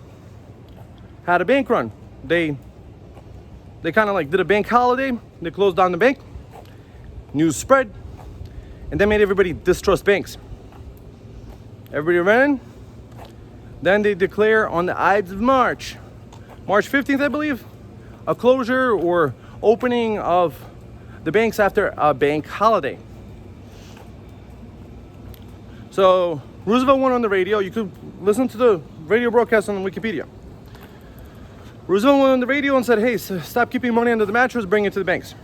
Speaker 1: had a bank run. They kind of like did a bank holiday. They closed down the bank. News spread, and that made everybody distrust banks. Everybody ran. Then they declare on the Ides of March 15th, I believe, a closure or opening of the banks after a bank holiday. So Roosevelt went on the radio. You could listen to the radio broadcast on Wikipedia. Roosevelt went on the radio and said, hey, stop keeping money under the mattress, bring it to the banks.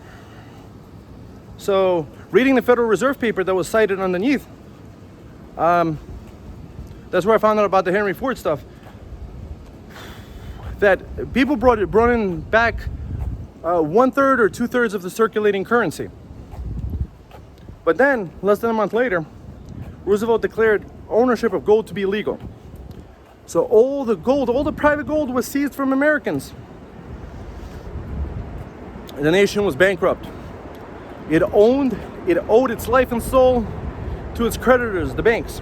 Speaker 1: So reading the Federal Reserve paper that was cited underneath, that's where I found out about the Henry Ford stuff. That people brought in back 1/3 or 2/3 of the circulating currency. But then, less than a month later, Roosevelt declared ownership of gold to be illegal. So all the gold, all the private gold was seized from Americans. The nation was bankrupt. It owed its life and soul to its creditors, the banks.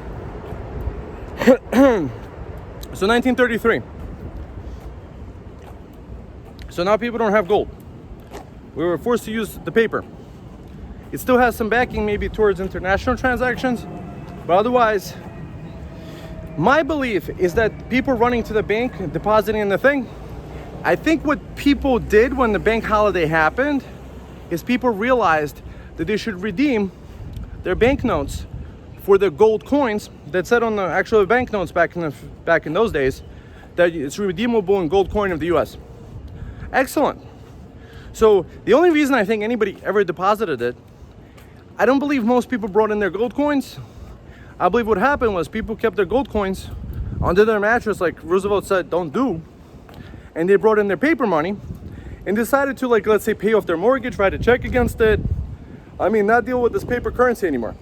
Speaker 1: So 1933. So now people don't have gold. We were forced to use the paper. It still has some backing maybe towards international transactions, but otherwise, my belief is that people running to the bank, depositing in the thing, I think what people did when the bank holiday happened is people realized that they should redeem their banknotes for their gold coins that said on the actual banknotes back in those days that it's redeemable in gold coin of the US. Excellent. So the only reason I think anybody ever deposited it, I don't believe most people brought in their gold coins. I believe what happened was people kept their gold coins under their mattress, like Roosevelt said, don't do. And they brought in their paper money and decided to, like, let's say, pay off their mortgage, write a check against it. I mean, not deal with this paper currency anymore.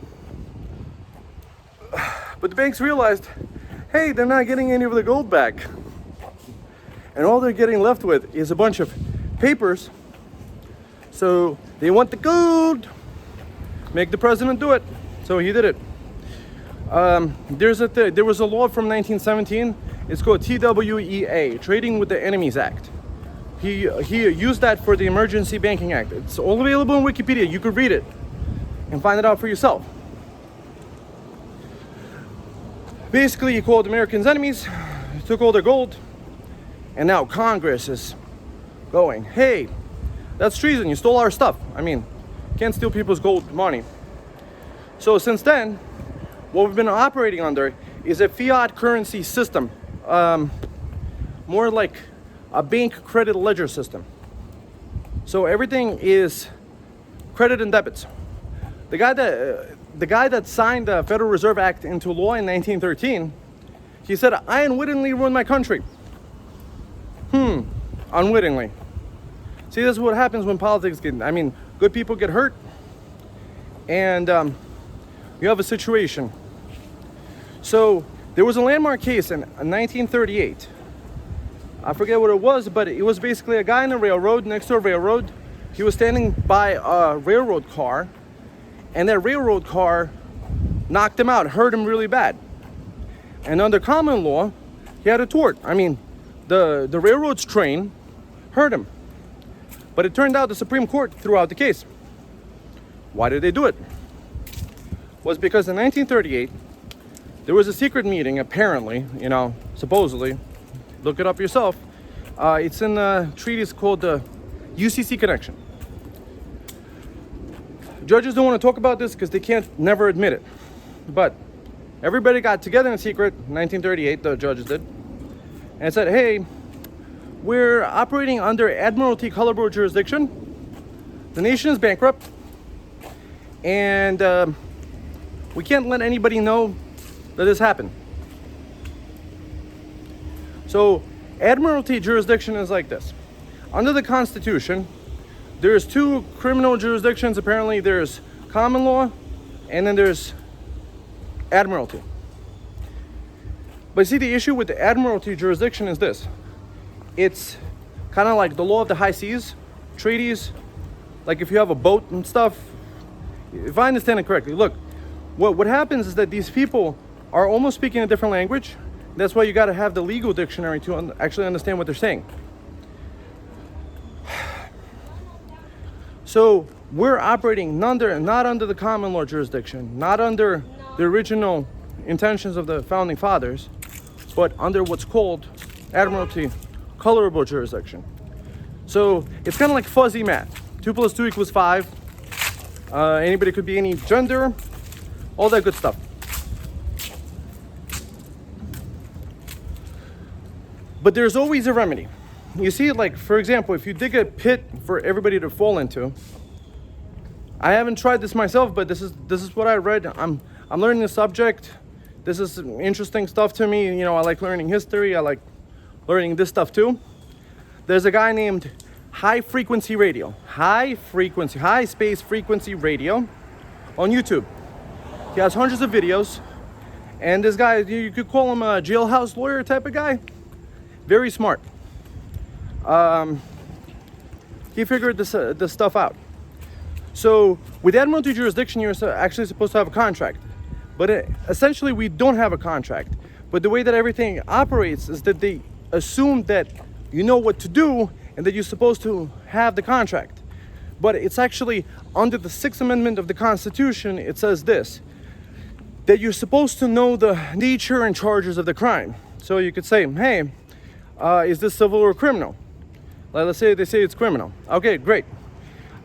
Speaker 1: But the banks realized, hey, they're not getting any of the gold back. And all they're getting left with is a bunch of papers. So they want the gold. Make the president do it. So he did it. There was a law from 1917. It's called TWEA, Trading with the Enemies Act. He used that for the Emergency Banking Act. It's all available on Wikipedia. You could read it and find it out for yourself. Basically, he called Americans enemies, took all their gold, and now Congress is going, hey, that's treason. You stole our stuff. I mean, can't steal people's gold money. So since then, what we've been operating under is a fiat currency system, more like a bank credit ledger system. So everything is credit and debits. The guy that signed the Federal Reserve Act into law in 1913, he said, I unwittingly ruined my country. Unwittingly. See, this is what happens when politics good people get hurt, and you have a situation. So there was a landmark case in 1938. I forget what it was, but it was basically a guy in a railroad, next to a railroad. He was standing by a railroad car, and that railroad car knocked him out, hurt him really bad. And under common law, he had a tort. I mean, the railroad's train hurt him. But it turned out the Supreme Court threw out the case. Why did they do it? Was because in 1938, there was a secret meeting, apparently, supposedly. Look it up yourself. It's in a treatise called the UCC Connection. Judges don't want to talk about this because they can't never admit it. But everybody got together in secret, 1938, the judges did, and said, hey, we're operating under Admiralty colorable jurisdiction. The nation is bankrupt, and we can't let anybody know that this happened. So Admiralty jurisdiction is like this. Under the Constitution, there's two criminal jurisdictions. Apparently there's common law, and then there's Admiralty. But see, the issue with the Admiralty jurisdiction is this. It's kind of like the law of the high seas, treaties, like if you have a boat and stuff. If I understand it correctly, look, what happens is that these people are almost speaking a different language. That's why you got to have the legal dictionary to actually understand what they're saying. So we're operating not under the common law jurisdiction, not under the original intentions of the founding fathers, but under what's called Admiralty colorable jurisdiction. So it's kind of like fuzzy math. 2 + 2 = 5. Anybody could be any gender, all that good stuff. But there's always a remedy. You see, like, for example, if you dig a pit for everybody to fall into, I haven't tried this myself, but this is what I read. I'm learning the subject. This is interesting stuff to me. I like learning history. I like learning this stuff too. There's a guy named high space frequency radio on YouTube. He has hundreds of videos, and this guy, you could call him a jailhouse lawyer type of guy. Very smart. He figured this stuff out. So with Admiralty jurisdiction, you're actually supposed to have a contract, but essentially we don't have a contract. But the way that everything operates is that they assume that you know what to do and that you're supposed to have the contract. But it's actually under the 6th Amendment of the Constitution. It says this, that you're supposed to know the nature and charges of the crime. So you could say, hey, is this civil or criminal? Let's say they say it's criminal. Okay, great.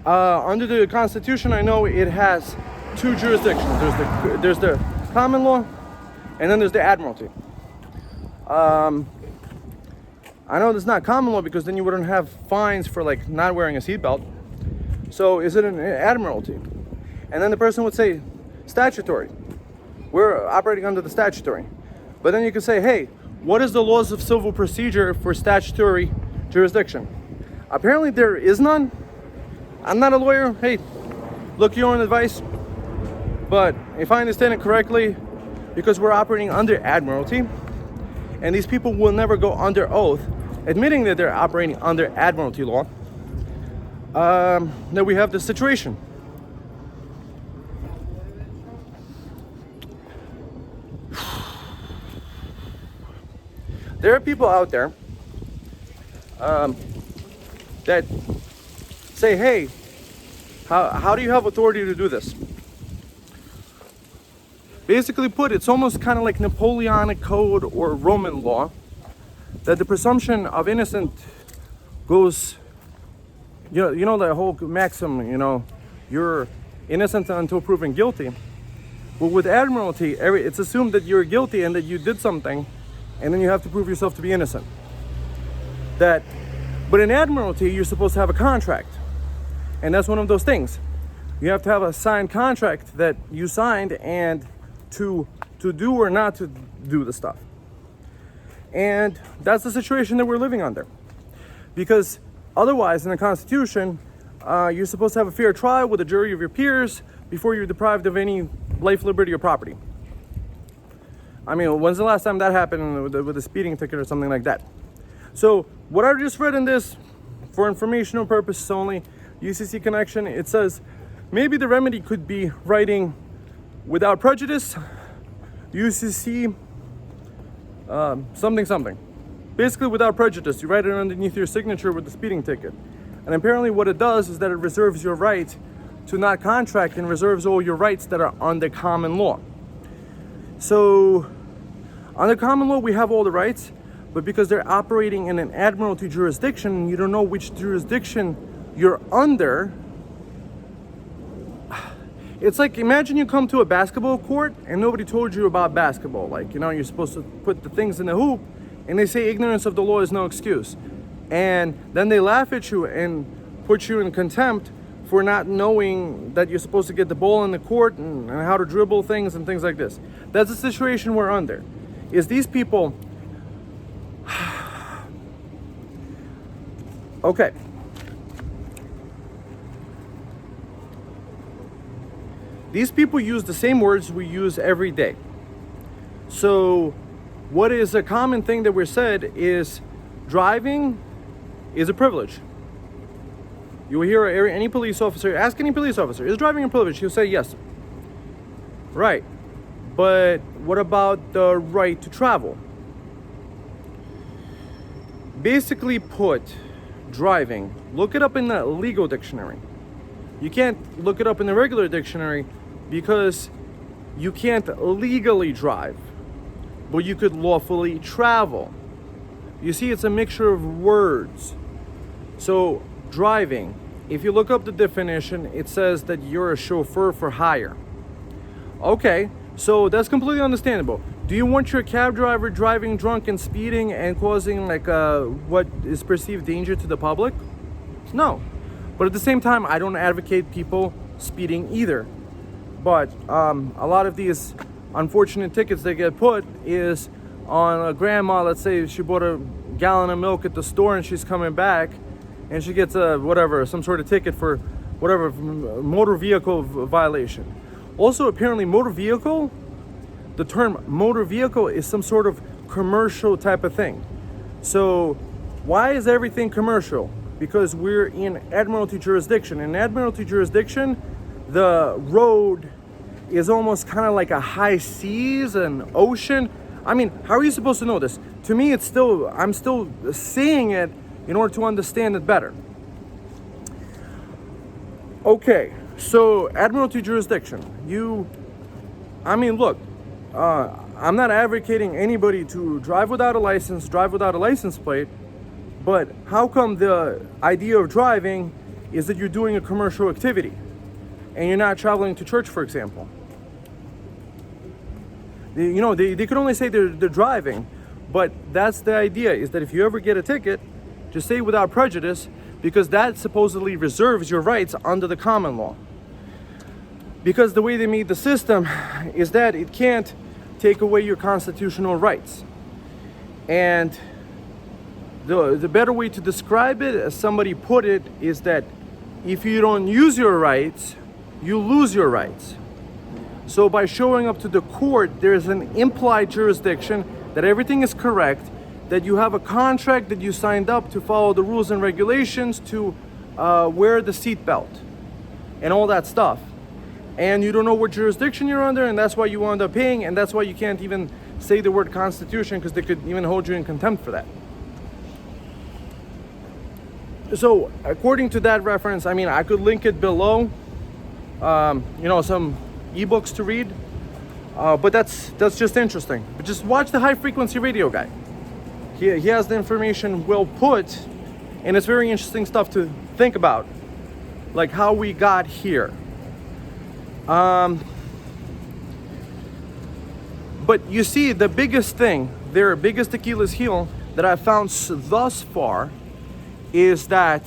Speaker 1: Under the Constitution, I know it has 2 jurisdictions. There's the common law, and then there's the Admiralty. I know there's not common law because then you wouldn't have fines for like not wearing a seatbelt. So is it an Admiralty? And then the person would say statutory. We're operating under the statutory. But then you could say, hey, what is the laws of civil procedure for statutory jurisdiction? Apparently there is none. I'm not a lawyer. Hey, look your own advice. But if I understand it correctly, because we're operating under Admiralty, and these people will never go under oath admitting that they're operating under Admiralty law, Now we have this situation. There are people out there that say, hey, how do you have authority to do this? Basically put, it's almost kind of like Napoleonic code or Roman law, that the presumption of innocent goes, you know the whole maxim, you're innocent until proven guilty. But with admiralty, it's assumed that you're guilty and that you did something, and then you have to prove yourself to be innocent. But in admiralty, you're supposed to have a contract, and that's one of those things. You have to have a signed contract that you signed, and to do or not to do the stuff. And that's the situation that we're living under. Because otherwise, in the Constitution, you're supposed to have a fair trial with a jury of your peers before you're deprived of any life, liberty, or property. I mean, when's the last time that happened with a speeding ticket or something like that? So what I just read in this, for informational purposes only, UCC connection, it says maybe the remedy could be writing without prejudice, UCC, something. Basically without prejudice, you write it underneath your signature with the speeding ticket. And apparently what it does is that it reserves your right to not contract and reserves all your rights that are under common law. So under common law, we have all the rights, but because they're operating in an admiralty jurisdiction, you don't know which jurisdiction you're under. It's like, imagine you come to a basketball court and nobody told you about basketball. Like, you're supposed to put the things in the hoop, and they say ignorance of the law is no excuse. And then they laugh at you and put you in contempt for not knowing that you're supposed to get the ball in the court and how to dribble things and things like this. That's the situation we're under. Is these people... Okay. These people use the same words we use every day. So what is a common thing that we're said is driving is a privilege. You will hear any police officer, ask any police officer, is driving a privilege? He'll say yes. Right. But what about the right to travel? Basically put, driving, look it up in the legal dictionary. You can't look it up in the regular dictionary because you can't legally drive, but you could lawfully travel. You see, it's a mixture of words. So driving, if you look up the definition, it says that you're a chauffeur for hire. Okay, so that's completely understandable. Do you want your cab driver driving drunk and speeding and causing what is perceived danger to the public? No. But at the same time, I don't advocate people speeding either. But a lot of these unfortunate tickets that get put is on a grandma. Let's say she bought a gallon of milk at the store and she's coming back and she gets some sort of ticket for whatever, motor vehicle violation. Also, apparently the term motor vehicle is some sort of commercial type of thing. So why is everything commercial? Because we're in admiralty jurisdiction. In admiralty jurisdiction, the road is almost kind of like a high seas, an ocean. I mean, how are you supposed to know this? To me, I'm still seeing it in order to understand it better. Okay, so admiralty jurisdiction. Look, I'm not advocating anybody to drive without a license plate, but how come the idea of driving is that you're doing a commercial activity and you're not traveling to church, for example? They could only say they're driving, but that's the idea, is that if you ever get a ticket, just say without prejudice, because that supposedly reserves your rights under the common law. Because the way they made the system is that it can't take away your constitutional rights. And the better way to describe it, as somebody put it, is that if you don't use your rights, you lose your rights. So by showing up to the court, there's an implied jurisdiction that everything is correct, that you have a contract that you signed up to follow the rules and regulations, to wear the seatbelt and all that stuff. And you don't know what jurisdiction you're under, and that's why you end up paying, and that's why you can't even say the word Constitution, because they could even hold you in contempt for that. So according to that reference, I mean, I could link it below, some ebooks to read, but that's just interesting. But just watch the high frequency radio guy. He has the information well put, and it's very interesting stuff to think about, like how we got here. But you see, the biggest thing, their biggest Achilles heel that I've found thus far is that,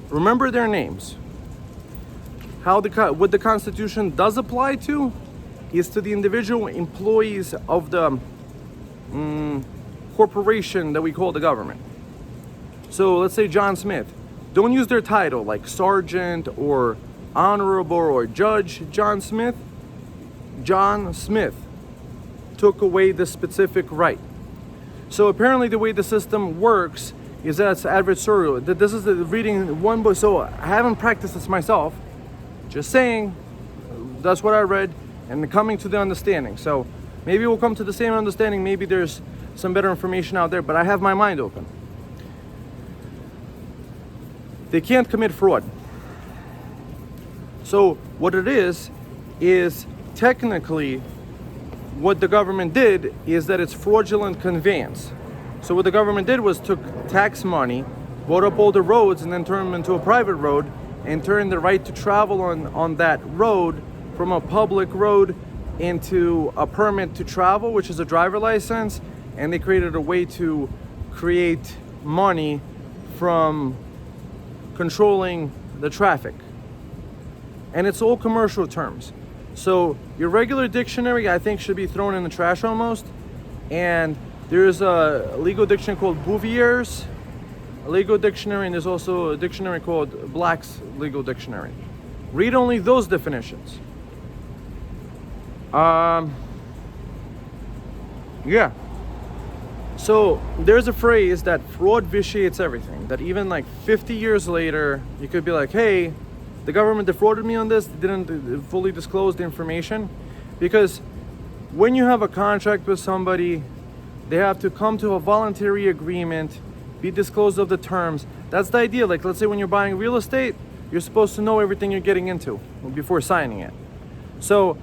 Speaker 1: remember their names. What the Constitution does apply to is to the individual employees of the corporation that we call the government. So let's say John Smith. Don't use their title like Sergeant or Honorable or Judge John Smith. John Smith took away the specific right. So apparently the way the system works is that it's adversarial. This is reading one book, so I haven't practiced this myself. Just saying, that's what I read and coming to the understanding. So maybe we'll come to the same understanding. Maybe there's some better information out there, but I have my mind open. They can't commit fraud. So what it is technically what the government did is that it's fraudulent conveyance. So what the government did was took tax money, bought up all the roads, and then turned them into a private road, and turned the right to travel on that road from a public road into a permit to travel, which is a driver license, and they created a way to create money from controlling the traffic. And it's all commercial terms. So your regular dictionary, I think, should be thrown in the trash almost. And there's a legal dictionary called Bouvier's legal dictionary, and there's also a dictionary called Black's Legal Dictionary. Read only those definitions. Yeah. So there's a phrase that fraud vitiates everything. That even like 50 years later, you could be like, hey, the government defrauded me on this, they didn't fully disclose the information. Because when you have a contract with somebody, they have to come to a voluntary agreement, be disclosed of the terms. That's the idea. Like, let's say when you're buying real estate, you're supposed to know everything you're getting into before signing it. So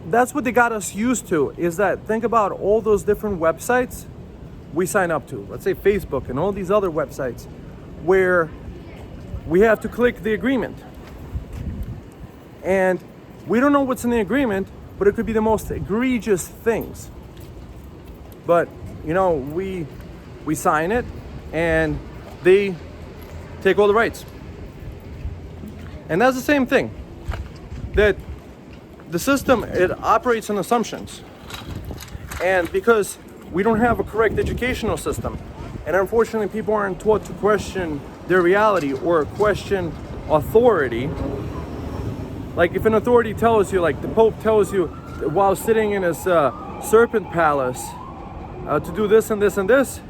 Speaker 1: that's what they got us used to, is that think about all those different websites we sign up to. Let's say Facebook and all these other websites where we have to click the agreement. And we don't know what's in the agreement, but it could be the most egregious things. But, we sign it and they take all the rights. And that's the same thing. That the system, it operates on assumptions. And because we don't have a correct educational system, and unfortunately people aren't taught to question their reality or question authority. Like if an authority tells you, like the Pope tells you while sitting in his serpent palace to do this and this and this,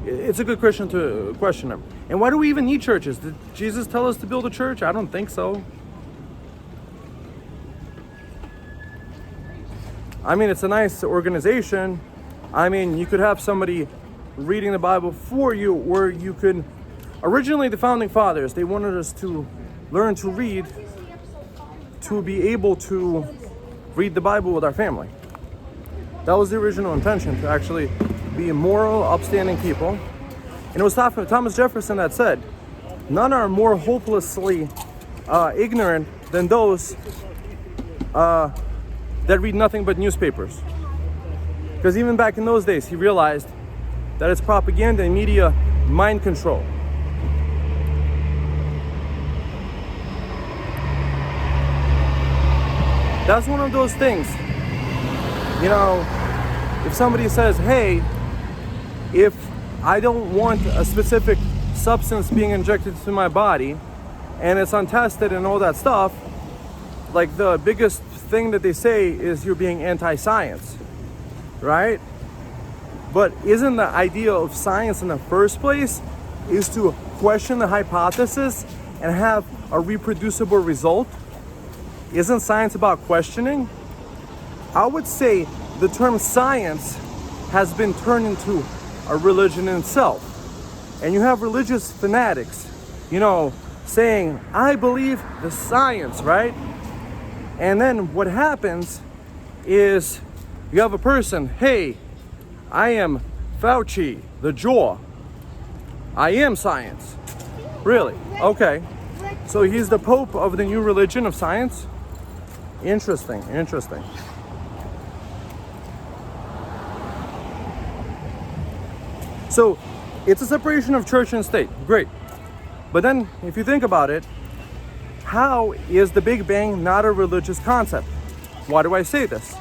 Speaker 1: it's a good question to question him. And why do we even need churches? Did Jesus tell us to build a church? I don't think so. I mean, it's a nice organization. I mean, you could have somebody reading the Bible for you, or you could... Originally, the founding fathers, they wanted us to learn to read, to be able to read the Bible with our family. That was the original intention, to actually be moral, upstanding people. And it was Thomas Jefferson that said, none are more hopelessly ignorant than those that read nothing but newspapers. Because even back in those days, he realized that it's propaganda and media mind control. That's one of those things. If somebody says, hey, if I don't want a specific substance being injected into my body and it's untested and all that stuff, like the biggest thing that they say is you're being anti-science, right? But isn't the idea of science in the first place is to question the hypothesis and have a reproducible result? Isn't science about questioning? I would say the term science has been turned into a religion in itself. And you have religious fanatics, saying, I believe the science, right? And then what happens is you have a person, hey, I am Fauci, the jaw. I am science. Really? Okay. So he's the Pope of the new religion of science? Interesting. So it's a separation of church and state. Great. But then if you think about it, how is the Big Bang not a religious concept? Why do I say this?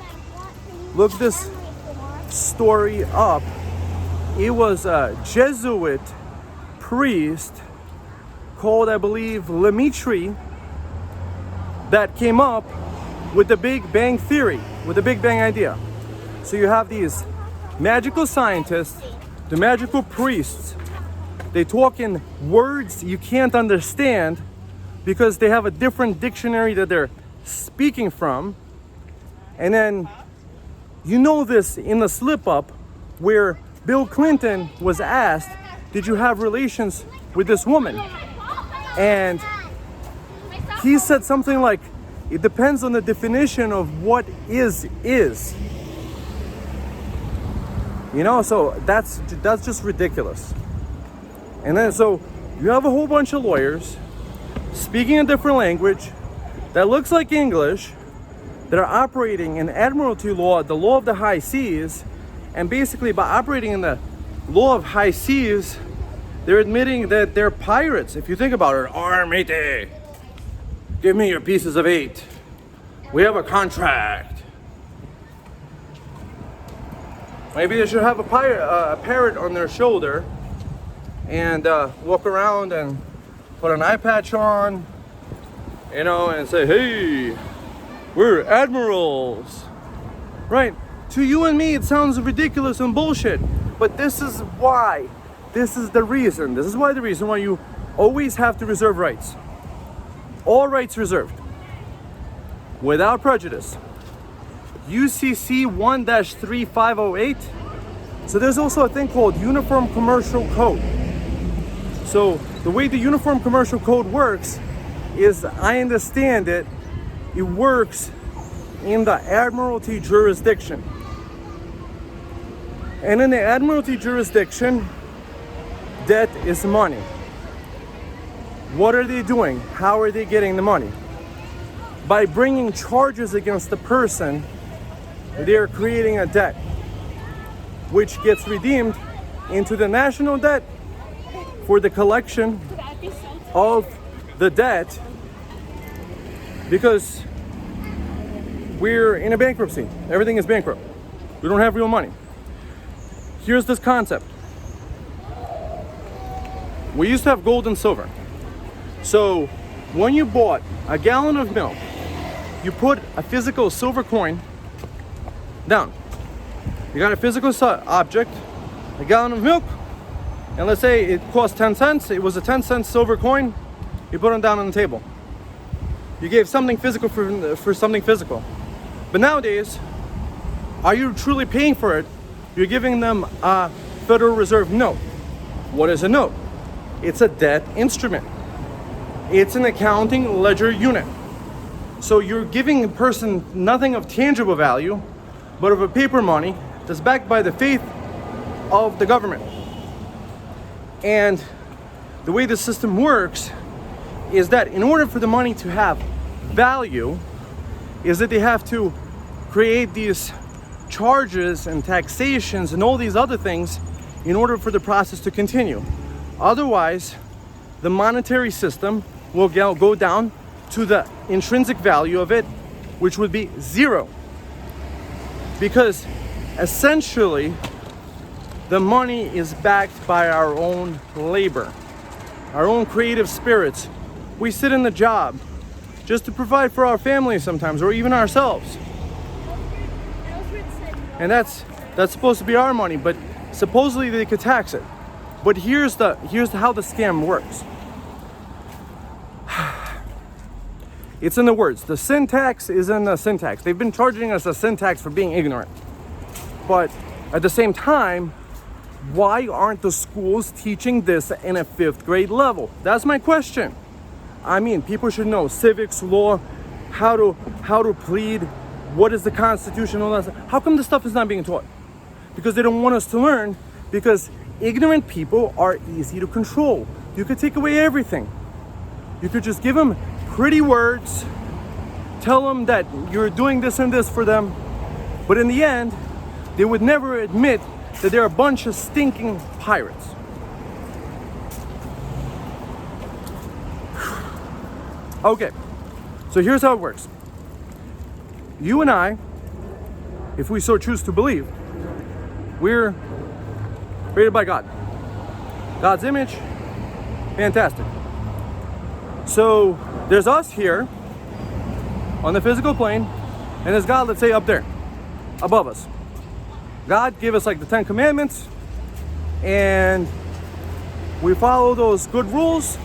Speaker 1: Look this story up. It was a Jesuit priest called, I believe, Lemaitre that came up with the Big Bang theory, with the Big Bang idea. So you have these magical scientists, the magical priests. They talk in words you can't understand because they have a different dictionary that they're speaking from. And then this in the slip up where Bill Clinton was asked, did you have relations with this woman? And he said something like, it depends on the definition of what is. So that's just ridiculous. And then so you have a whole bunch of lawyers speaking a different language that looks like English, that are operating in admiralty law, the law of the high seas, and basically by operating in the law of high seas, they're admitting that they're pirates. If you think about it, Armate, give me your pieces of 8. We have a contract. Maybe they should have a parrot on their shoulder and walk around and put an eye patch on, and say, hey, we're admirals, right? To you and me, it sounds ridiculous and bullshit, but this is why. This is the reason. This is why the reason why you always have to reserve rights. All rights reserved, without prejudice. UCC 1-3508. So there's also a thing called Uniform Commercial Code. So the way the Uniform Commercial Code works is, I understand it works in the Admiralty jurisdiction. And in the Admiralty jurisdiction, debt is money. What are they doing? How are they getting the money? By bringing charges against the person, they're creating a debt, which gets redeemed into the national debt for the collection of the debt, because we're in a bankruptcy. Everything is bankrupt. We don't have real money. Here's this concept. We used to have gold and silver. So when you bought a gallon of milk, you put a physical silver coin down. You got a physical object, a gallon of milk, and let's say it cost 10 cents. It was a 10-cent silver coin. You put it down on the table. You gave something physical for something physical. But nowadays, are you truly paying for it? You're giving them a Federal Reserve note. What is a note? It's a debt instrument. It's an accounting ledger unit. So you're giving a person nothing of tangible value, but of a paper money that's backed by the faith of the government. And the way the system works is that in order for the money to have value, is that they have to create these charges and taxations and all these other things in order for the process to continue. Otherwise, the monetary system will go down to the intrinsic value of it, which would be zero. Because essentially, the money is backed by our own labor, our own creative spirits. We sit in the job just to provide for our families sometimes, or even ourselves. And that's supposed to be our money, but supposedly they could tax it. But here's how the scam works. It's in the words. The sin tax is in the sin tax. They've been charging us a sin tax for being ignorant. But at the same time, why aren't the schools teaching this in a 5th grade level? That's my question. I mean, people should know civics, law, how to plead, what is the Constitution, all that stuff. How come this stuff is not being taught? Because they don't want us to learn, because ignorant people are easy to control. You could take away everything. You could just give them pretty words, tell them that you're doing this and this for them, but in the end, they would never admit that they're a bunch of stinking pirates. Okay, so here's how it works. You and I, if we so choose to believe, we're created by God. God's image, fantastic. So there's us here on the physical plane, and there's God, let's say, up there, above us. God gave us like the 10 Commandments, and we follow those good rules,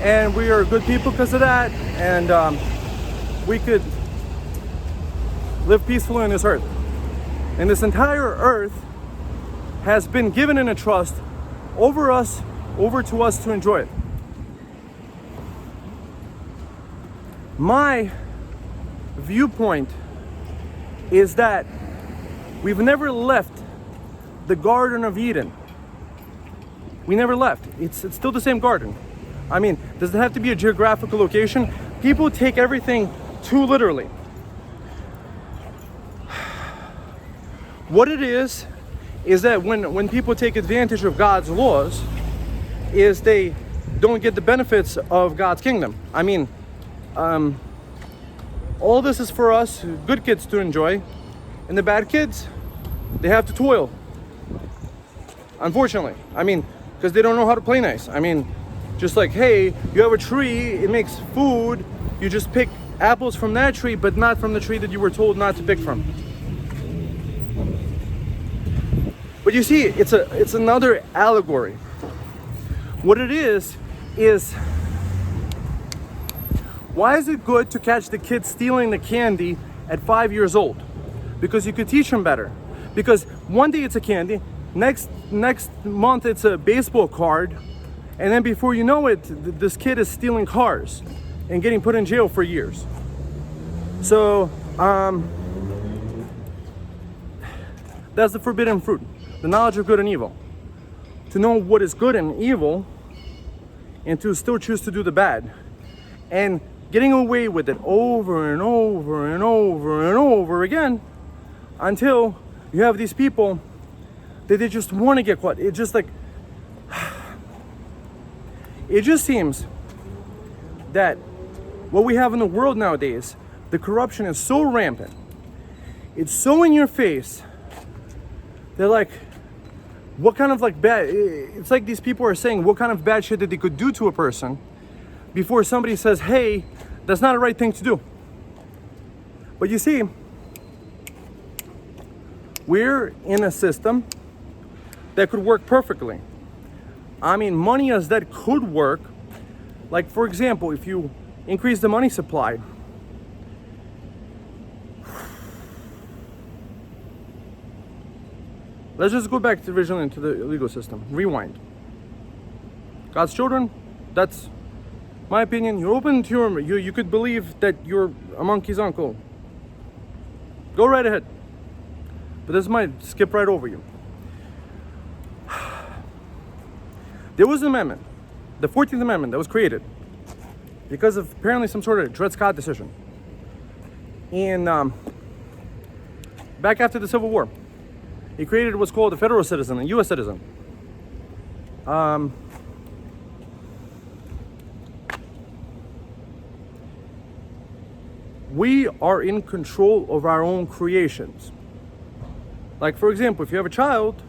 Speaker 1: and we are good people because of that, and we could live peacefully on this earth. And this entire earth has been given in a trust over to us to enjoy it. My viewpoint is that we've never left the Garden of Eden. We never left. It's still the same garden. I mean, does it have to be a geographical location? People take everything too literally. What it is that when people take advantage of God's laws, is they don't get the benefits of God's kingdom. I mean, all this is for us good kids to enjoy, and the bad kids, they have to toil. Unfortunately, I mean, because they don't know how to play nice. I mean, just like, hey, you have a tree, it makes food, you just pick apples from that tree, but not from the tree that you were told not to pick from. But you see, it's another allegory. What it is why is it good to catch the kids stealing the candy at 5 years old? Because you could teach them better. Because one day it's a candy, next month it's a baseball card, and then before you know it, this kid is stealing cars and getting put in jail for years. So that's the forbidden fruit, the knowledge of good and evil. To know what is good and evil, and to still choose to do the bad, and getting away with it over and over and over and over again, until you have these people that they just want to get caught. It just seems that what we have in the world nowadays, the corruption is so rampant, it's so in your face. They're like, what kind of bad, it's like these people are saying what kind of bad shit that they could do to a person before somebody says, hey, that's not the right thing to do. But you see, we're in a system that could work perfectly. I mean, money as that could work. Like, for example, if you increase the money supply, let's just go back to originally into the legal system. Rewind. God's children, that's my opinion. You're open to you could believe that you're a monkey's uncle. Go right ahead. But this might skip right over you. There was an amendment, the 14th Amendment, that was created because of apparently some sort of Dred Scott decision. And back after the Civil War, he created what's called a federal citizen, a U.S. citizen. We are in control of our own creations. Like, for example, if you have a child,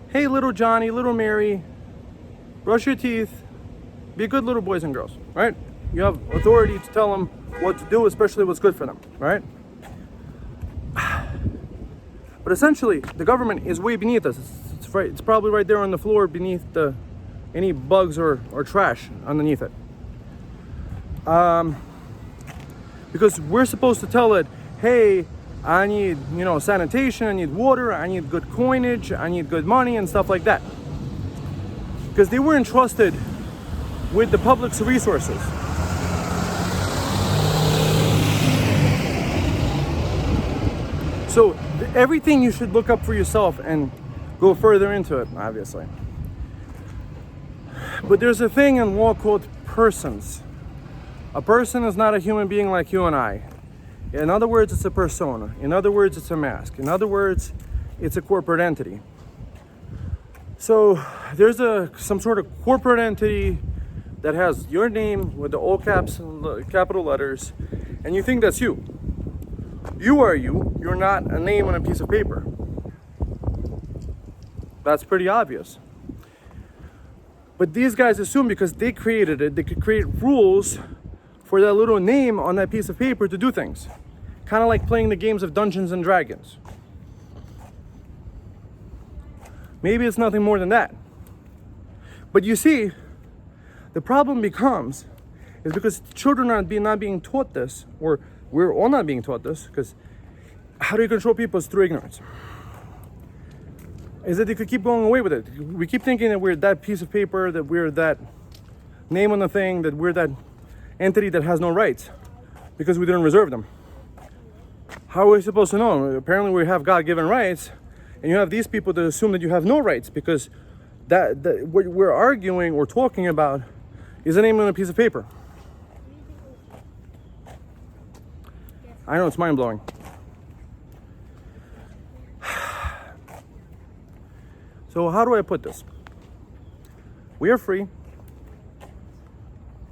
Speaker 1: hey, little Johnny, little Mary, brush your teeth, be good little boys and girls, right? You have authority to tell them what to do, especially what's good for them, right? But But essentially, the government is way beneath us. It's probably right there on the floor beneath any bugs or trash underneath it. Because we're supposed to tell it, hey, I need, sanitation, I need water, I need good coinage, I need good money and stuff like that. Because they were entrusted with the public's resources. So everything you should look up for yourself and go further into it, obviously. But there's a thing in law called persons. A person is not a human being like you and I. In other words, it's a persona. In other words, it's a mask. In other words, it's a corporate entity. So there's some sort of corporate entity that has your name with the all caps and capital letters, and you think that's you. You are you. You're not a name on a piece of paper. That's pretty obvious. But these guys assume because they created it, they could create rules for that little name on that piece of paper to do things. Kind of like playing the games of Dungeons and Dragons. Maybe it's nothing more than that. But you see, the problem becomes, is because children are not being taught this, or we're all not being taught this, because how do you control people? It's through ignorance. Is that they could keep going away with it. We keep thinking that we're that piece of paper, that we're that name on the thing, that we're that entity that has no rights, because we didn't reserve them. How are we supposed to know? Apparently we have God-given rights, and you have these people that assume that you have no rights, because that what we're arguing or talking about is a name on a piece of paper. I know, it's mind-blowing. So how do I put this? We are free.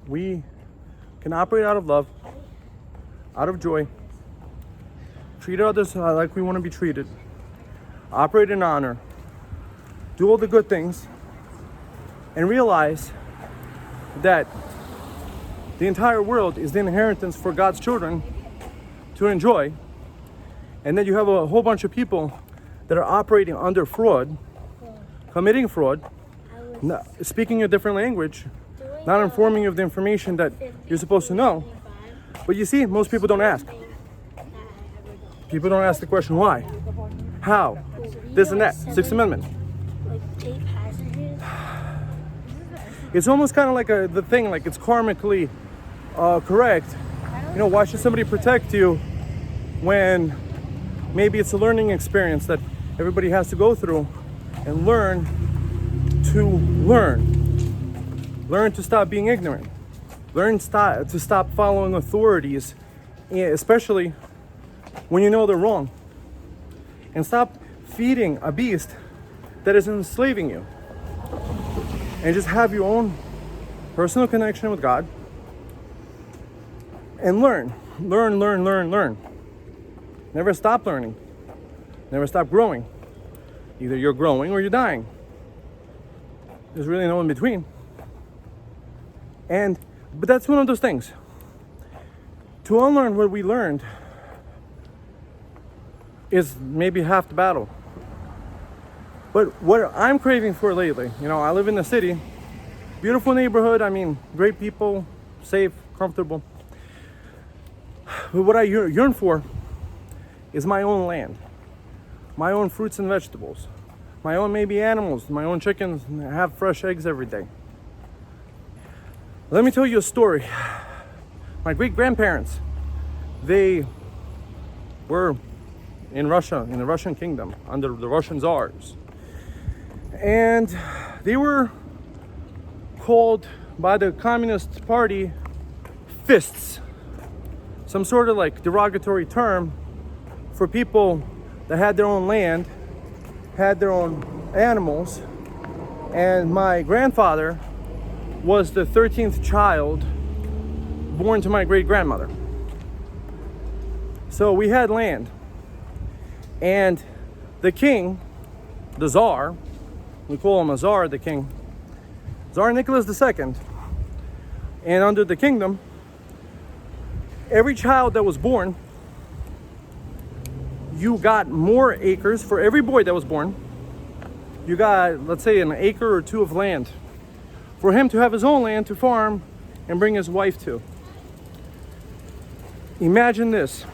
Speaker 1: We can operate out of love, out of joy, treat others like we want to be treated, operate in honor, do all the good things, and realize that the entire world is the inheritance for God's children to enjoy, and that you have a whole bunch of people that are operating under fraud, committing fraud, speaking a different language, not informing you of the information that you're supposed to know. But you see, most people don't ask. People don't ask the question, why? How? This and that. Sixth Amendment. It's almost kind of like the thing, like it's karmically correct. Why should somebody protect you when maybe it's a learning experience that everybody has to go through and learn to stop being ignorant, learn to stop following authorities, especially when you know they're wrong, and stop feeding a beast that is enslaving you, and just have your own personal connection with God and learn. Never stop learning, never stop growing. Either you're growing or you're dying. There's really no in between. But that's one of those things. To unlearn what we learned is maybe half the battle. But what I'm craving for lately, I live in the city, beautiful neighborhood, great people, safe, comfortable. But what I yearn for is my own land, my own fruits and vegetables, my own maybe animals, my own chickens, and have fresh eggs every day. Let me tell you a story. My great-grandparents, they were in Russia, in the Russian kingdom, under the Russian czars. And they were called by the Communist Party fists, some sort of like derogatory term for people that had their own land, had their own animals. And my grandfather was the 13th child born to my great-grandmother. So we had land. And the king, the czar, we call him a czar, the king, Tsar Nicholas II, and under the kingdom, every child that was born you got more acres for every boy that was born. You got, let's say, an acre or two of land for him to have his own land to farm and bring his wife to. Imagine this.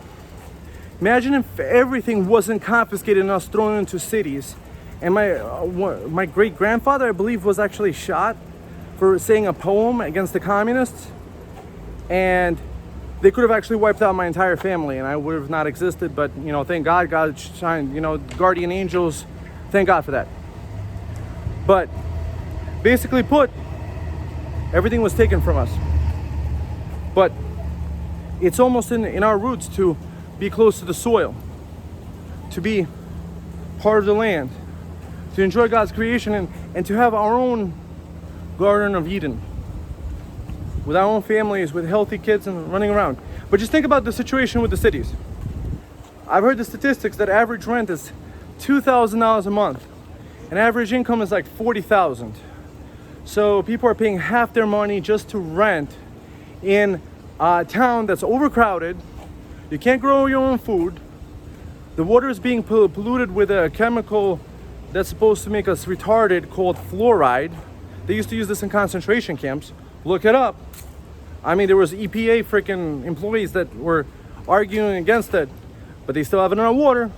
Speaker 1: Imagine if everything wasn't confiscated and us thrown into cities. And my great-grandfather, I believe, was actually shot for saying a poem against the communists. And they could have actually wiped out my entire family and I would have not existed. But, you know, thank God, God shined, you know, guardian angels. Thank God for that. But basically put, everything was taken from us. But it's almost in our roots to be close to the soil, to be part of the land, to enjoy God's creation and to have our own Garden of Eden with our own families, with healthy kids and running around. But just think about the situation with the cities. I've heard the statistics that average rent is $2,000 a month and average income is like $40,000. So people are paying half their money just to rent in a town that's overcrowded. You can't grow your own food. The water is being polluted with a chemical that's supposed to make us retarded called fluoride. They used to use this in concentration camps. Look it up. I mean, there was EPA freaking employees that were arguing against it, but they still have it in our water.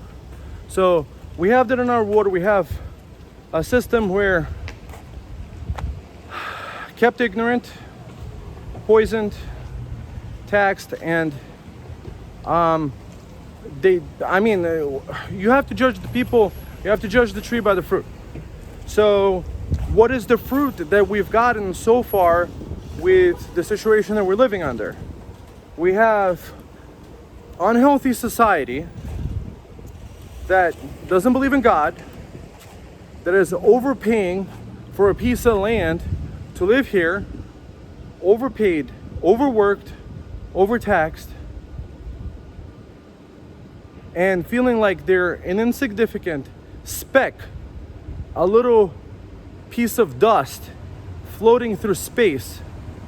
Speaker 1: So we have that in our water. We have a system where kept ignorant, poisoned, taxed, and you have to judge the people, you have to judge the tree by the fruit. So what is the fruit that we've gotten so far with the situation that we're living under? We have unhealthy society that doesn't believe in God, that is overpaying for a piece of land to live here, overpaid, overworked, overtaxed, and feeling like they're an insignificant speck, a little piece of dust floating through space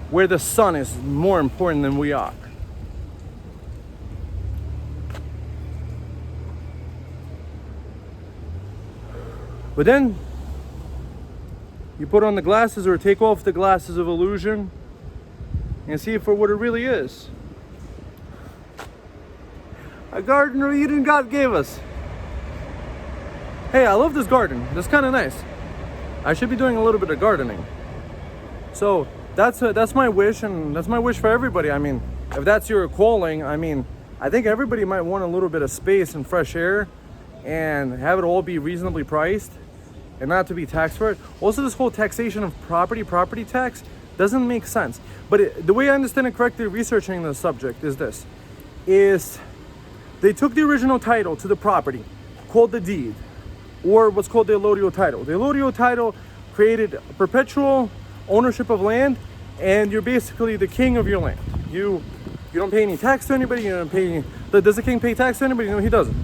Speaker 1: where the sun is more important than we are. But then you put on the glasses or take off the glasses of illusion and see it for what it really is. A garden of Eden God gave us. Hey, I love this garden. That's kind of nice. I should be doing a little bit of gardening. So that's my wish, and that's my wish for everybody. I mean, if that's your calling, I mean, I think everybody might want a little bit of space and fresh air and have it all be reasonably priced and not to be taxed for it. Also, this whole taxation of property tax doesn't make sense. But the way I understand it correctly, researching the subject is this, is they took the original title to the property, called the deed, or what's called the allodial title. The allodial title created perpetual ownership of land, and you're basically the king of your land. You don't pay any tax to anybody. You don't pay any. Does the king pay tax to anybody? No, he doesn't.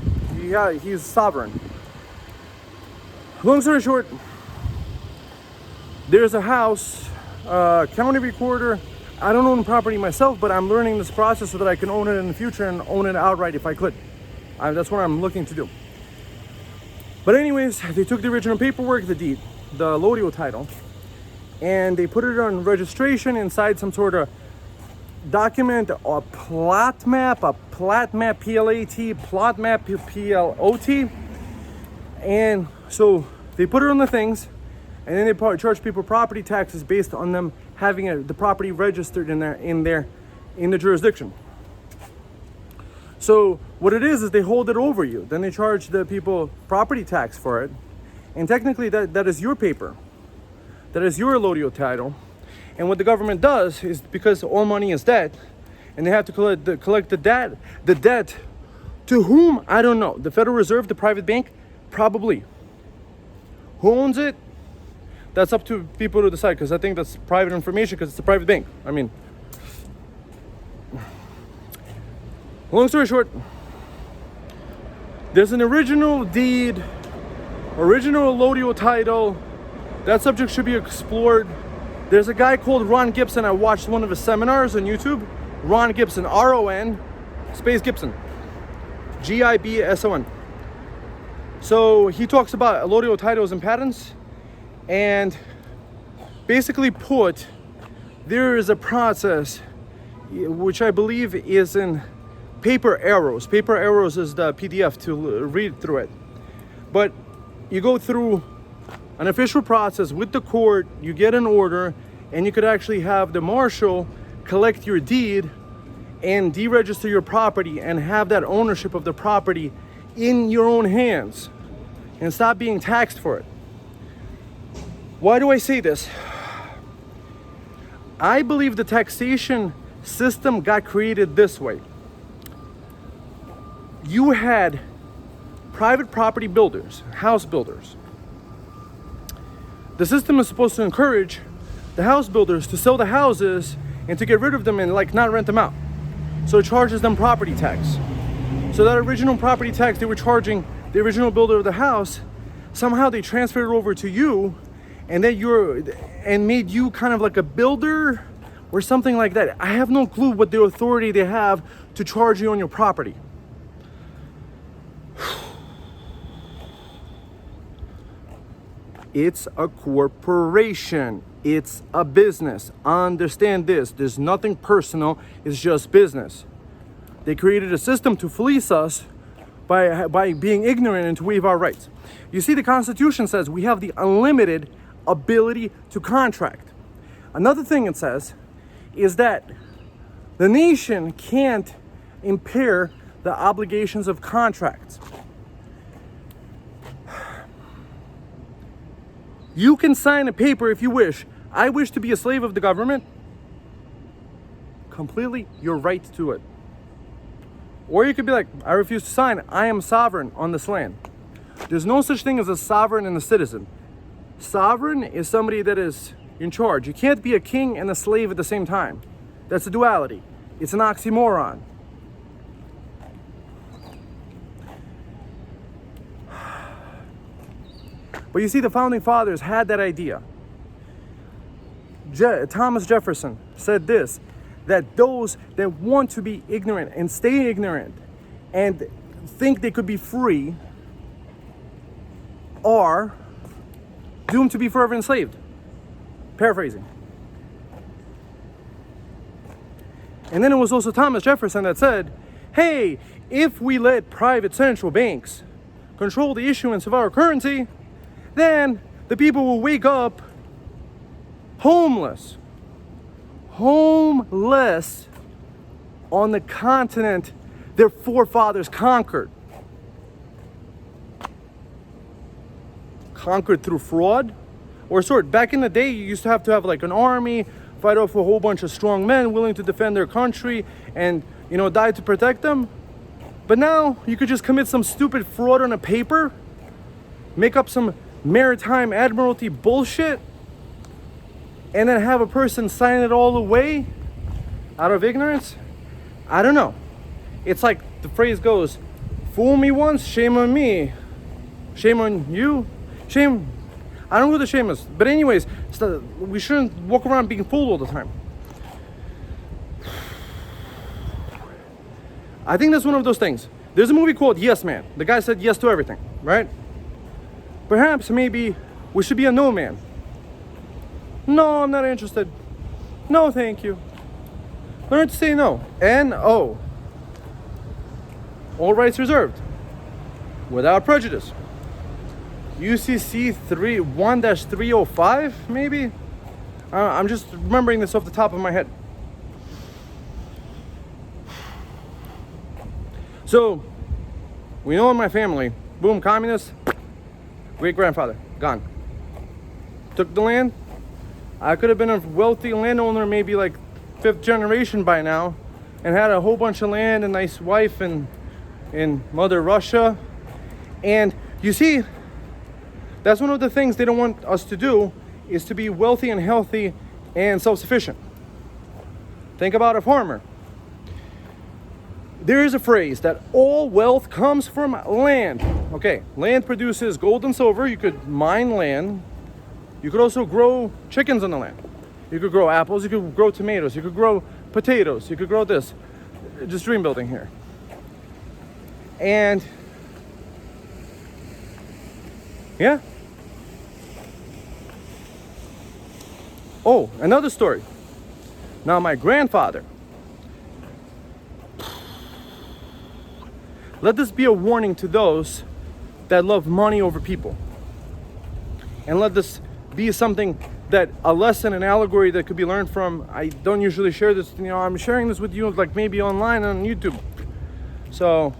Speaker 1: He's sovereign. Long story short, there's a house, county recorder. I don't own property myself, but I'm learning this process so that I can own it in the future and own it outright if I could. That's what I'm looking to do. But anyways, they took the original paperwork, the deed, the allodial title, and they put it on registration inside some sort of document, a plot map, P-L-A-T, plot map, P-L-O-T. And so they put it on the things, and then they charge people property taxes based on them having the property registered in the jurisdiction. So what it is they hold it over you. Then they charge the people property tax for it, and technically that is your paper, that is your allodial title. And what the government does is, because all money is debt, and they have to collect the debt to whom? I don't know. The Federal Reserve, the private bank, probably. Who owns it? That's up to people to decide, because I think that's private information, because it's a private bank. I mean, long story short, there's an original deed, original allodial title. That subject should be explored. There's a guy called Ron Gibson. I watched one of his seminars on YouTube. Ron Gibson, R-O-N, space Gibson, G-I-B-S-O-N. So he talks about allodial titles and patents, and basically put, there is a process which I believe is in Paper Arrows. Paper Arrows is the PDF to read through it. But you go through an official process with the court, you get an order, and you could actually have the marshal collect your deed and deregister your property and have that ownership of the property in your own hands and stop being taxed for it. Why do I say this? I believe the taxation system got created this way. You had private property builders, house builders. The system is supposed to encourage the house builders to sell the houses and to get rid of them and like not rent them out. So it charges them property tax. So that original property tax they were charging the original builder of the house, somehow they transferred it over to you, and then made you kind of like a builder or something like that. I have no clue what the authority they have to charge you on your property. It's a corporation. It's a business. Understand this. There's nothing personal. It's just business. They created a system to fleece us by being ignorant and to waive our rights. You see, the Constitution says we have the unlimited ability to contract. Another thing it says is that the nation can't impair the obligations of contracts. You can sign a paper if you wish. I wish to be a slave of the government. Completely your right to it. Or you could be like, I refuse to sign. I am sovereign on this land. There's no such thing as a sovereign and a citizen. Sovereign is somebody that is in charge. You can't be a king and a slave at the same time. That's a duality. It's an oxymoron. But you see, the founding fathers had that idea. Thomas Jefferson said this, that those that want to be ignorant and stay ignorant and think they could be free are doomed to be forever enslaved. Paraphrasing. And then it was also Thomas Jefferson that said, hey, if we let private central banks control the issuance of our currency, then the people will wake up homeless on the continent their forefathers conquered. Conquered through fraud or sword. Back in the day, you used to have like an army, fight off a whole bunch of strong men willing to defend their country and, die to protect them. But now you could just commit some stupid fraud on a paper, make up some maritime admiralty bullshit, and then have a person sign it all away out of ignorance. I don't know. It's like the phrase goes, fool me once, shame on me. Shame on you. Shame. I don't know who the shame is. But anyways, we shouldn't walk around being fooled all the time. I think that's one of those things. There's a movie called Yes Man. The guy said yes to everything, right? Perhaps maybe we should be a no man. No, I'm not interested. No, thank you. Learn to say no. N-O. All rights reserved. Without prejudice. UCC 1-305, maybe? I'm just remembering this off the top of my head. So, we know in my family, boom, communists, great-grandfather, gone. Took the land. I could have been a wealthy landowner, maybe like 5th generation by now, and had a whole bunch of land, a nice wife in Mother Russia. And you see, that's one of the things they don't want us to do, is to be wealthy and healthy and self-sufficient. Think about a farmer. There is a phrase that all wealth comes from land. Okay, land produces gold and silver. You could mine land. You could also grow chickens on the land. You could grow apples. You could grow tomatoes. You could grow potatoes. You could grow this. Just dream building here. And Yeah. Oh, another story. Now, my grandfather. Let this be a warning to those that love money over people. And let this be something that a lesson, an allegory that could be learned from. I don't usually share this, I'm sharing this with you like maybe online on YouTube. So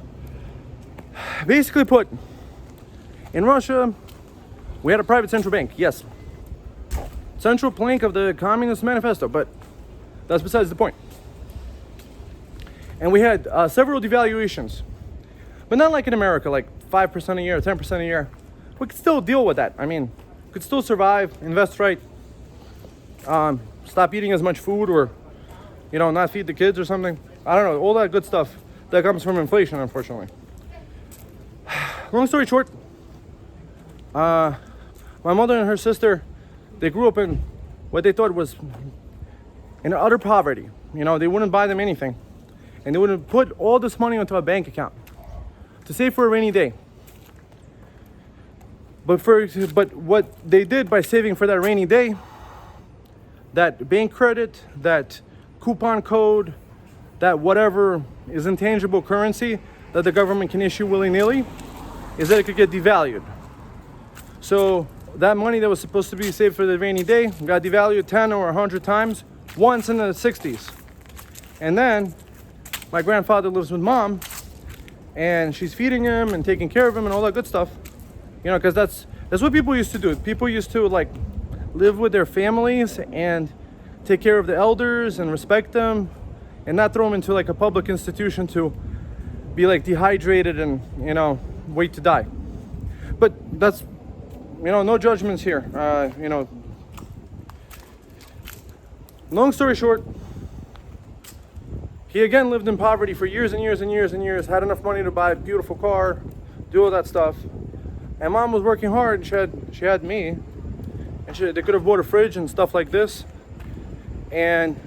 Speaker 1: basically put, in Russia, we had a private central bank, yes. Central plank of the Communist Manifesto, but that's besides the point. And we had several devaluations, but not like in America, like 5% a year, 10% a year. We could still deal with that. I mean, could still survive, invest right, stop eating as much food, or, not feed the kids or something. I don't know, all that good stuff that comes from inflation, unfortunately. Long story short, my mother and her sister, they grew up in what they thought was in utter poverty. They wouldn't buy them anything, and they wouldn't put all this money into a bank account to save for a rainy day. But what they did by saving for that rainy day, that bank credit, that coupon code, that whatever is intangible currency that the government can issue willy-nilly, is that it could get devalued. So that money that was supposed to be saved for the rainy day got devalued 10 or 100 times once in the 60s. And then my grandfather lives with mom, and she's feeding him and taking care of him and all that good stuff. Because that's what people used to do. People used to like live with their families and take care of the elders and respect them, and not throw them into like a public institution to be like dehydrated and wait to die. But that's no judgments here. Long story short, he again lived in poverty for years and years and years and years, had enough money to buy a beautiful car, do all that stuff. And mom was working hard. She had me, and they could have bought a fridge and stuff like this. And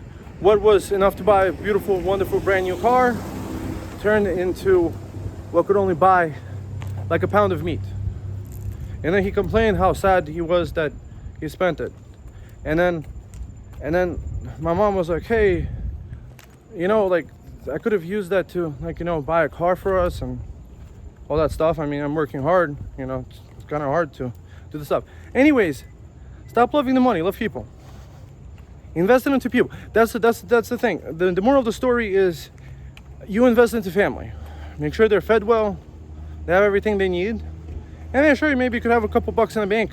Speaker 1: what was enough to buy a beautiful, wonderful, brand new car turned into what could only buy like a pound of meat. And then he complained how sad he was that he spent it. And then my mom was like, hey, like I could have used that to buy a car for us and all that stuff. I mean, I'm working hard, it's kind of hard to do the stuff. Anyways, stop loving the money, love people. Invest it into people. That's the thing. The moral of the story is you invest into family. Make sure they're fed well, they have everything they need. And then sure, maybe you could have a couple bucks in the bank,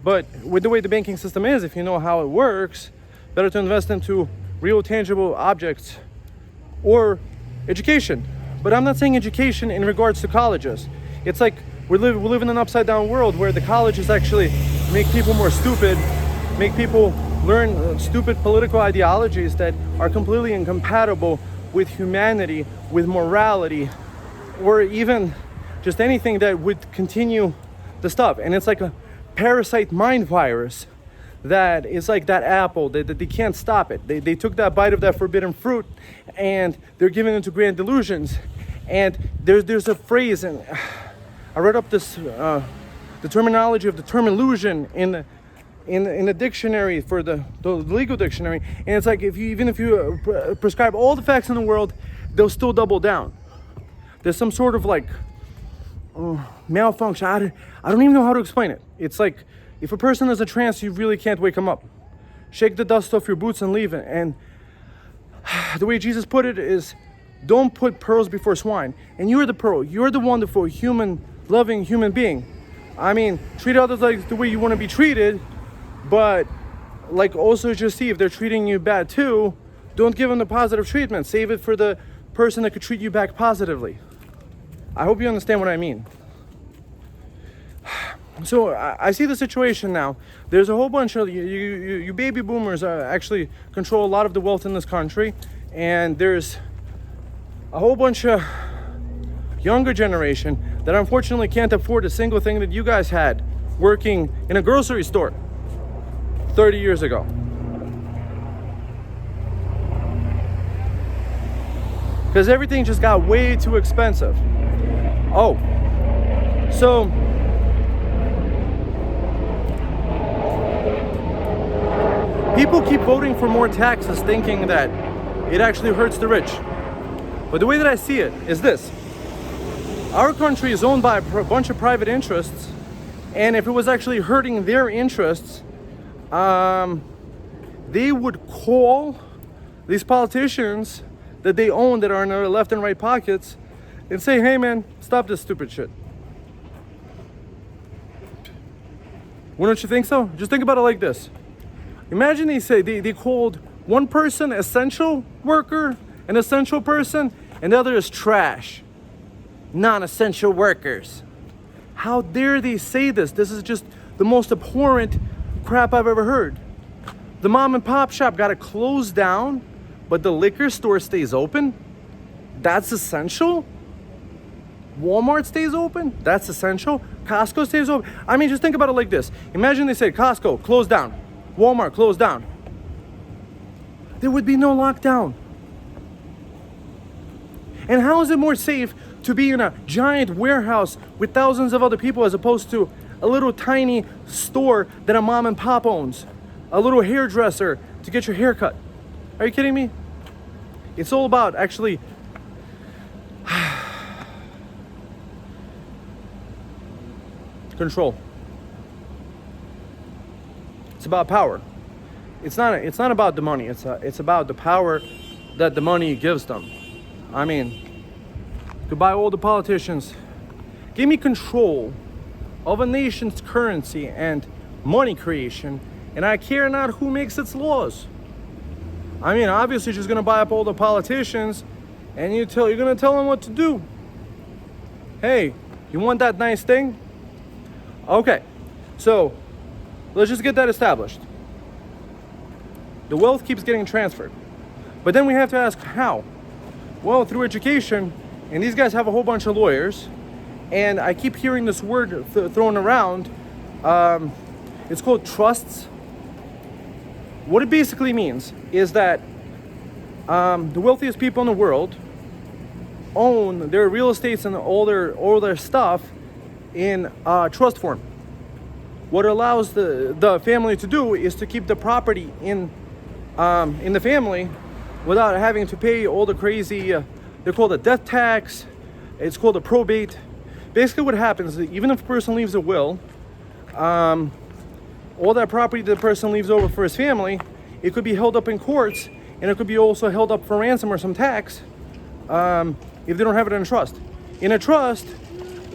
Speaker 1: but with the way the banking system is, if you know how it works, better to invest into real tangible objects or education. But I'm not saying education in regards to colleges. It's like we live in an upside down world where the colleges actually make people more stupid, make people learn stupid political ideologies that are completely incompatible with humanity, with morality, or even just anything that would continue the stuff. And it's like a parasite mind virus that is like that apple, that they can't stop it. They took that bite of that forbidden fruit and they're giving into grand delusions. And there's a phrase, and I read up this the terminology of the term illusion in the dictionary, for the legal dictionary, and it's like even if you prescribe all the facts in the world, they'll still double down. There's some sort of like malfunction. I don't even know how to explain it. It's like if a person is a trance, you really can't wake them up. Shake the dust off your boots and leave it. And the way Jesus put it is, don't put pearls before swine. And you're the pearl. You're the wonderful, human, loving human being. I mean, treat others like the way you want to be treated, but like also just see if they're treating you bad too, don't give them the positive treatment. Save it for the person that could treat you back positively. I hope you understand what I mean. So I see the situation now. There's a whole bunch of you baby boomers actually control a lot of the wealth in this country, and there's a whole bunch of younger generation that unfortunately can't afford a single thing that you guys had working in a grocery store 30 years ago. Because everything just got way too expensive. Oh, so People keep voting for more taxes thinking that it actually hurts the rich. But the way that I see it is this. Our country is owned by a bunch of private interests, and if it was actually hurting their interests, they would call these politicians that they own that are in their left and right pockets and say, hey man, stop this stupid shit. Wouldn't you think so? Just think about it like this. Imagine they called one person essential worker, an essential person, and the other is trash, non-essential workers. How dare they say this? This is just the most abhorrent crap I've ever heard. The mom and pop shop got to close down, but the liquor store stays open? That's essential? Walmart stays open? That's essential? Costco stays open? I mean, just think about it like this. Imagine they said, Costco, close down. Walmart, close down. There would be no lockdown. And how is it more safe to be in a giant warehouse with thousands of other people as opposed to a little tiny store that a mom and pop owns? A little hairdresser to get your hair cut. Are you kidding me? It's all about actually control. It's about power. It's not about the money. It's about the power that the money gives them. I mean, goodbye all the politicians. Give me control of a nation's currency and money creation, and I care not who makes its laws. I mean, obviously, you're just gonna buy up all the politicians, and you're gonna tell them what to do. Hey, you want that nice thing? Okay, so let's just get that established. The wealth keeps getting transferred, but then we have to ask how. Well, through education, and these guys have a whole bunch of lawyers, and I keep hearing this word thrown around. It's called trusts. What it basically means is that the wealthiest people in the world own their real estates and all their stuff in trust form. What it allows the family to do is to keep the property in the family without having to pay all the crazy, they're called a death tax, it's called a probate. Basically what happens is even if a person leaves a will, all that property the person leaves over for his family, it could be held up in courts, and it could be also held up for ransom or some tax if they don't have it in a trust. In a trust,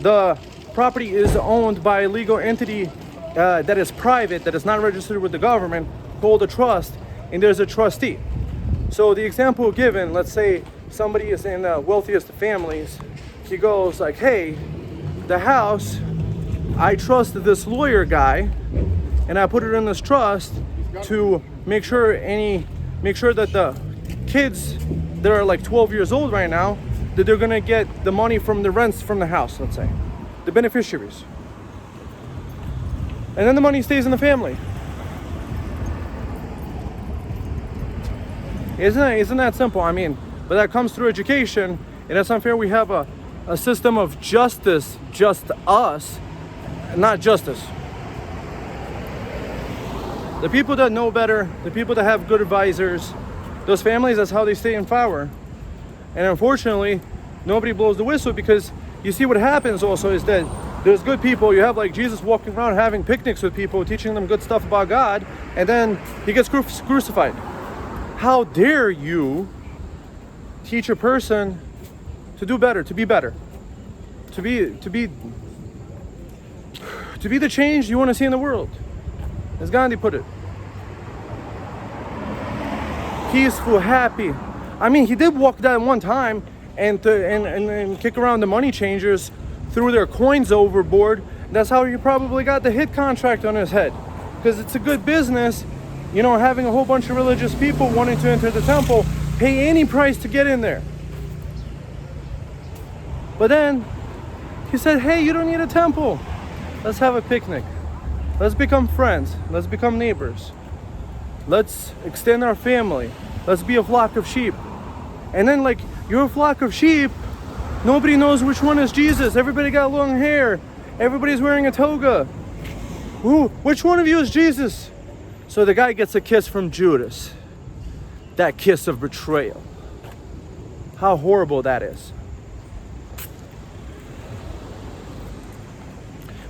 Speaker 1: the property is owned by a legal entity that is private, that is not registered with the government, called a trust, and there's a trustee. So the example given, let's say somebody is in the wealthiest of families, he goes like, hey, the house, I trust this lawyer guy, and I put it in this trust to make sure that the kids that are like 12 years old right now, that they're gonna get the money from the rents from the house, let's say, the beneficiaries. And then the money stays in the family. Isn't that simple? I mean, but that comes through education, and it's unfair we have a system of justice, just us, not justice. The people that know better, the people that have good advisors, those families, that's how they stay in power. And unfortunately, nobody blows the whistle, because you see what happens also is that there's good people. You have like Jesus walking around having picnics with people, teaching them good stuff about God, and then he gets crucified. How dare you teach a person to do better, to be better, to be the change you want to see in the world, as Gandhi put it. Peaceful, happy. I mean, he did walk that one time and kick around the money changers, threw their coins overboard. That's how he probably got the hit contract on his head, because it's a good business, you know, having a whole bunch of religious people wanting to enter the temple, pay any price to get in there. But then he said, hey, you don't need a temple. Let's have a picnic. Let's become friends. Let's become neighbors. Let's extend our family. Let's be a flock of sheep. And then, like, you're a flock of sheep. Nobody knows which one is Jesus. Everybody got long hair. Everybody's wearing a toga. Ooh, which one of you is Jesus? So the guy gets a kiss from Judas. That kiss of betrayal. How horrible that is.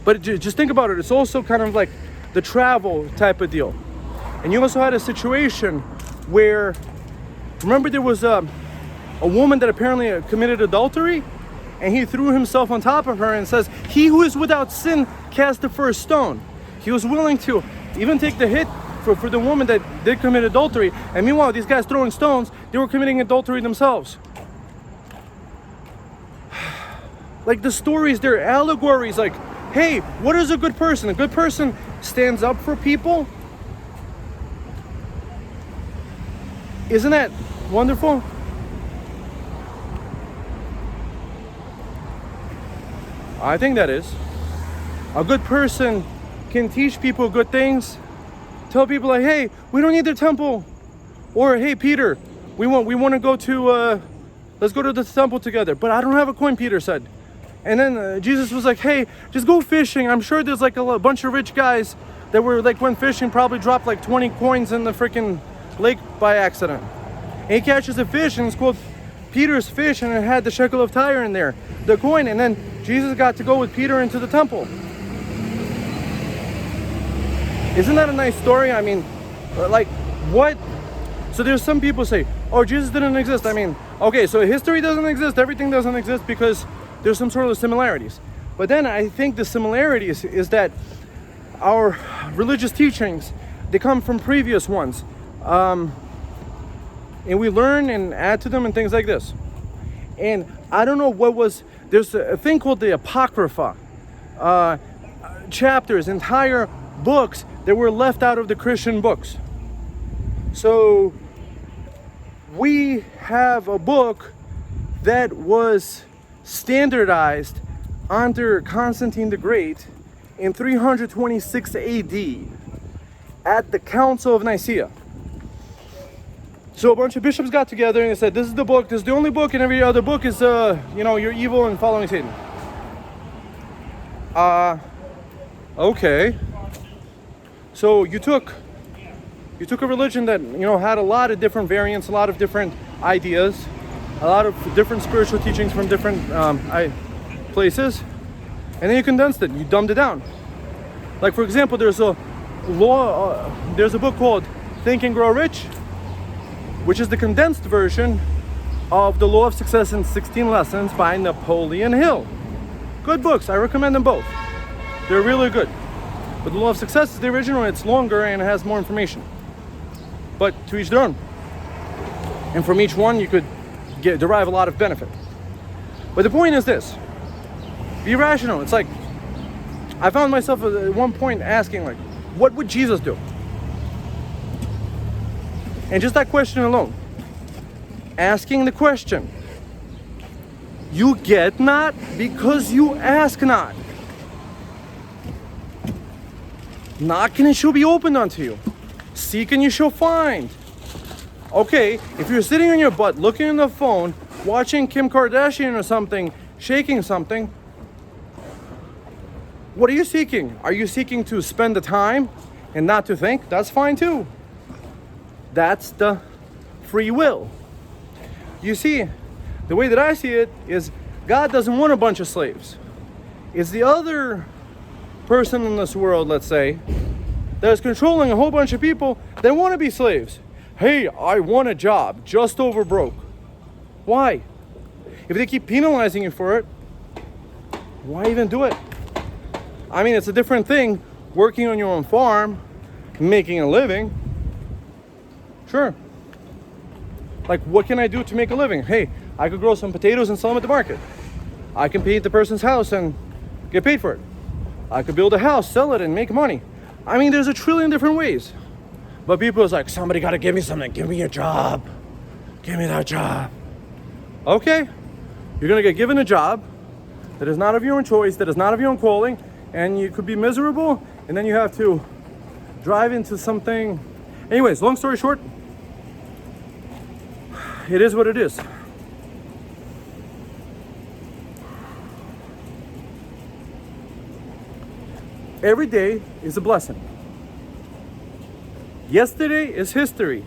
Speaker 1: But just think about it. It's also kind of like the travel type of deal. And you also had a situation where, remember there was a woman that apparently committed adultery, and he threw himself on top of her and says, "He who is without sin cast the first stone." He was willing to even take the hit for the woman that did commit adultery. And meanwhile, these guys throwing stones, they were committing adultery themselves. Like the stories, they're allegories. Like, hey, what is a good person? A good person stands up for people. Isn't that wonderful? I think that is. A good person can teach people good things. Tell people like, hey, we don't need the temple. Or, hey, Peter, we want to go to, let's go to the temple together. But I don't have a coin, Peter said. And then Jesus was like, hey, just go fishing. I'm sure there's like a bunch of rich guys that were like went fishing, probably dropped like 20 coins in the freaking lake by accident. And he catches a fish, and it's called Peter's fish, and it had the shekel of Tyre in there, the coin. And then Jesus got to go with Peter into the temple. Isn't that a nice story? I mean, like, what? So there's some people say, oh, Jesus didn't exist. I mean, okay, so history doesn't exist, everything doesn't exist because there's some sort of similarities. But then I think the similarities is that our religious teachings, they come from previous ones. And we learn and add to them and things like this. And I don't know what was, there's a thing called the Apocrypha. Chapters, entire books that were left out of the Christian books. So we have a book that was standardized under Constantine the Great in 326 AD at the Council of Nicaea. So a bunch of bishops got together and they said, this is the book, this is the only book, and every other book is, you're evil and following Satan. Okay. So you took a religion that, had a lot of different variants, a lot of different ideas, a lot of different spiritual teachings from different places, and then you condensed it, you dumbed it down. Like, for example, there's a book called Think and Grow Rich, which is the condensed version of The Law of Success in 16 Lessons by Napoleon Hill. Good books, I recommend them both. They're really good. But The Law of Success is the original, it's longer and it has more information. But to each their own. And from each one you could derive a lot of benefit. But the point is this. Be rational. It's like, I found myself at one point asking, like, what would Jesus do? And just that question alone. Asking the question. You get not because you ask not. Knock and it shall be opened unto you. Seek and you shall find. Okay, if you're sitting on your butt, looking at the phone, watching Kim Kardashian or something, shaking something, what are you seeking? Are you seeking to spend the time and not to think? That's fine too. That's the free will. You see, the way that I see it is God doesn't want a bunch of slaves. It's the other person in this world, let's say, that is controlling a whole bunch of people that want to be slaves. Hey, I want a job, just over broke. Why? If they keep penalizing you for it, why even do it? I mean, it's a different thing working on your own farm, making a living. Sure. Like, what can I do to make a living? Hey, I could grow some potatoes and sell them at the market. I can paint the person's house and get paid for it. I could build a house, sell it, and make money. I mean, there's a trillion different ways. But people is like, somebody got to give me something. Give me a job. Give me that job. Okay. You're going to get given a job that is not of your own choice, that is not of your own calling, and you could be miserable, and then you have to drive into something. Anyways, long story short, it is what it is. Every day is a blessing. Yesterday is history.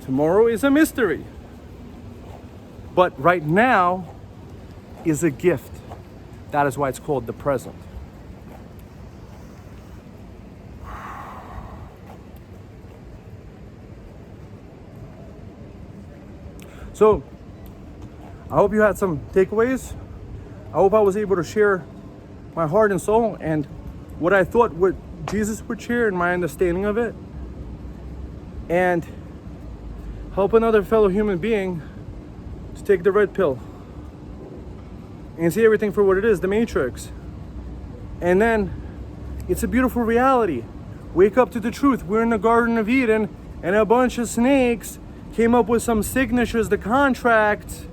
Speaker 1: Tomorrow is a mystery. But right now is a gift. That is why it's called the present. So, I hope you had some takeaways. I hope I was able to share my heart and soul and what I thought what Jesus would share and my understanding of it. And help another fellow human being to take the red pill and see everything for what it is, the Matrix. And then it's a beautiful reality. Wake up to the truth. We're in the Garden of Eden and a bunch of snakes came up with some signatures, the contract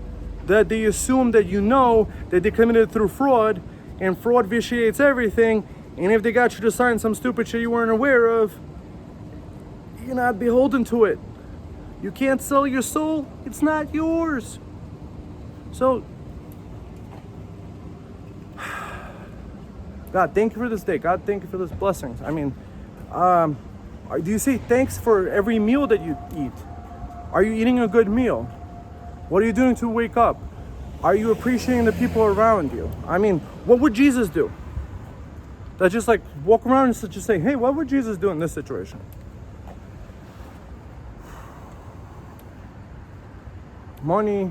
Speaker 1: that they assume that you know that they committed through fraud, and fraud vitiates everything. And if they got you to sign some stupid shit you weren't aware of, you're not beholden to it. You can't sell your soul. It's not yours. So, God, thank you for this day. God, thank you for these blessings. I mean, do you say thanks for every meal that you eat? Are you eating a good meal? What are you doing to wake up? Are you appreciating the people around you? I mean, what would Jesus do? That just like walk around and just say, hey, what would Jesus do in this situation? Money.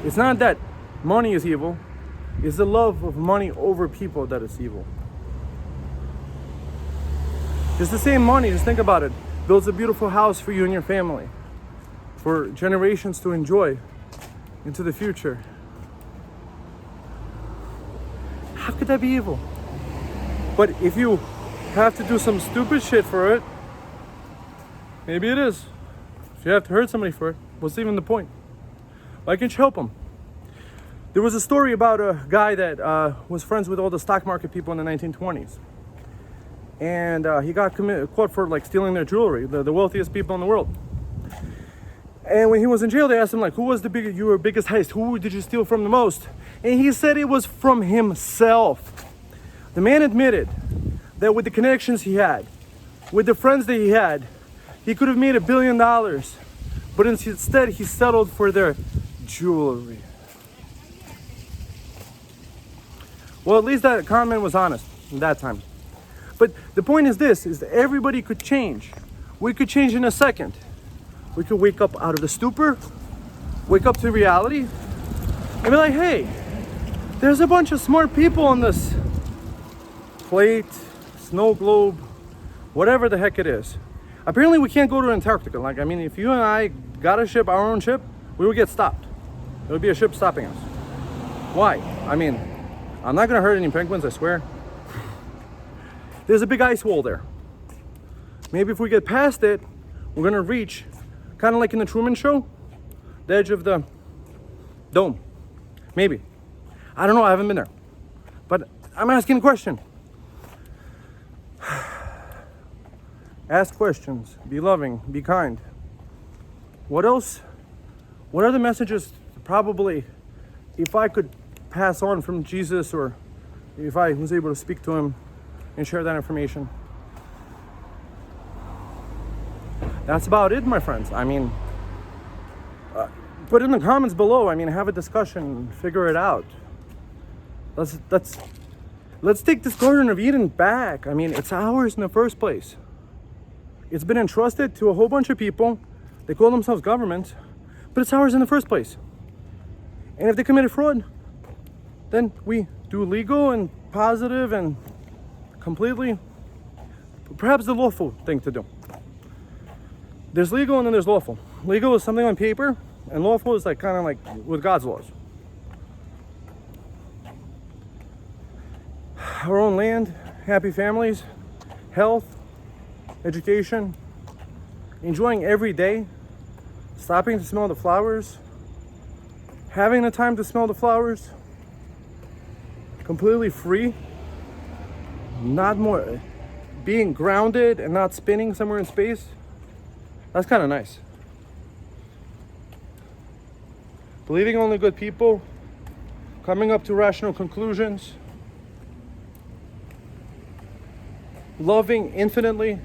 Speaker 1: It's not that money is evil. It's the love of money over people that is evil. It's the same money, just think about it, builds a beautiful house for you and your family, for generations to enjoy into the future. How could that be evil? But if you have to do some stupid shit for it, maybe it is. If you have to hurt somebody for it, what's even the point? Why can't you help them? There was a story about a guy that was friends with all the stock market people in the 1920s. And he got caught for like stealing their jewelry, the wealthiest people in the world. And when he was in jail, they asked him like, who was your biggest heist? Who did you steal from the most? And he said it was from himself. The man admitted that with the connections he had, with the friends that he had, he could have made $1 billion. But instead, he settled for their jewelry. Well, at least that comment was honest at that time. But the point is this, is that everybody could change. We could change in a second. We could wake up out of the stupor, wake up to reality, and be like, hey, there's a bunch of smart people on this plate, snow globe, whatever the heck it is. Apparently we can't go to Antarctica. Like, I mean, if you and I got a ship, our own ship, we would get stopped. There would be a ship stopping us. Why? I mean, I'm not gonna hurt any penguins, I swear. There's a big ice wall there. Maybe if we get past it, we're gonna reach, kind of like in the Truman Show, the edge of the dome. Maybe. I don't know, I haven't been there. But I'm asking a question. Ask questions, be loving, be kind. What else? What are the messages probably, if I could pass on from Jesus, or if I was able to speak to him and share that information? That's about it, my friends. I mean, put in the comments below. I mean, have a discussion, figure it out. Let's take this Garden of Eden back. I mean, it's ours in the first place. It's been entrusted to a whole bunch of people. They call themselves governments, but it's ours in the first place. And if they committed fraud, then we do legal and positive and completely, perhaps the lawful thing to do. There's legal and then there's lawful. Legal is something on paper, and lawful is like kind of like with God's laws. Our own land, happy families, health, education, enjoying every day, stopping to smell the flowers, having the time to smell the flowers, completely free, not more, being grounded and not spinning somewhere in space. That's kind of nice. Believing only good people, coming up to rational conclusions, loving infinitely.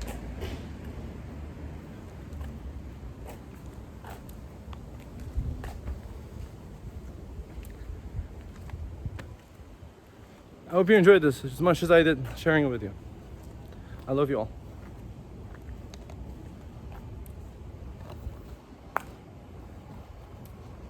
Speaker 1: I hope you enjoyed this as much as I did sharing it with you. I love you all.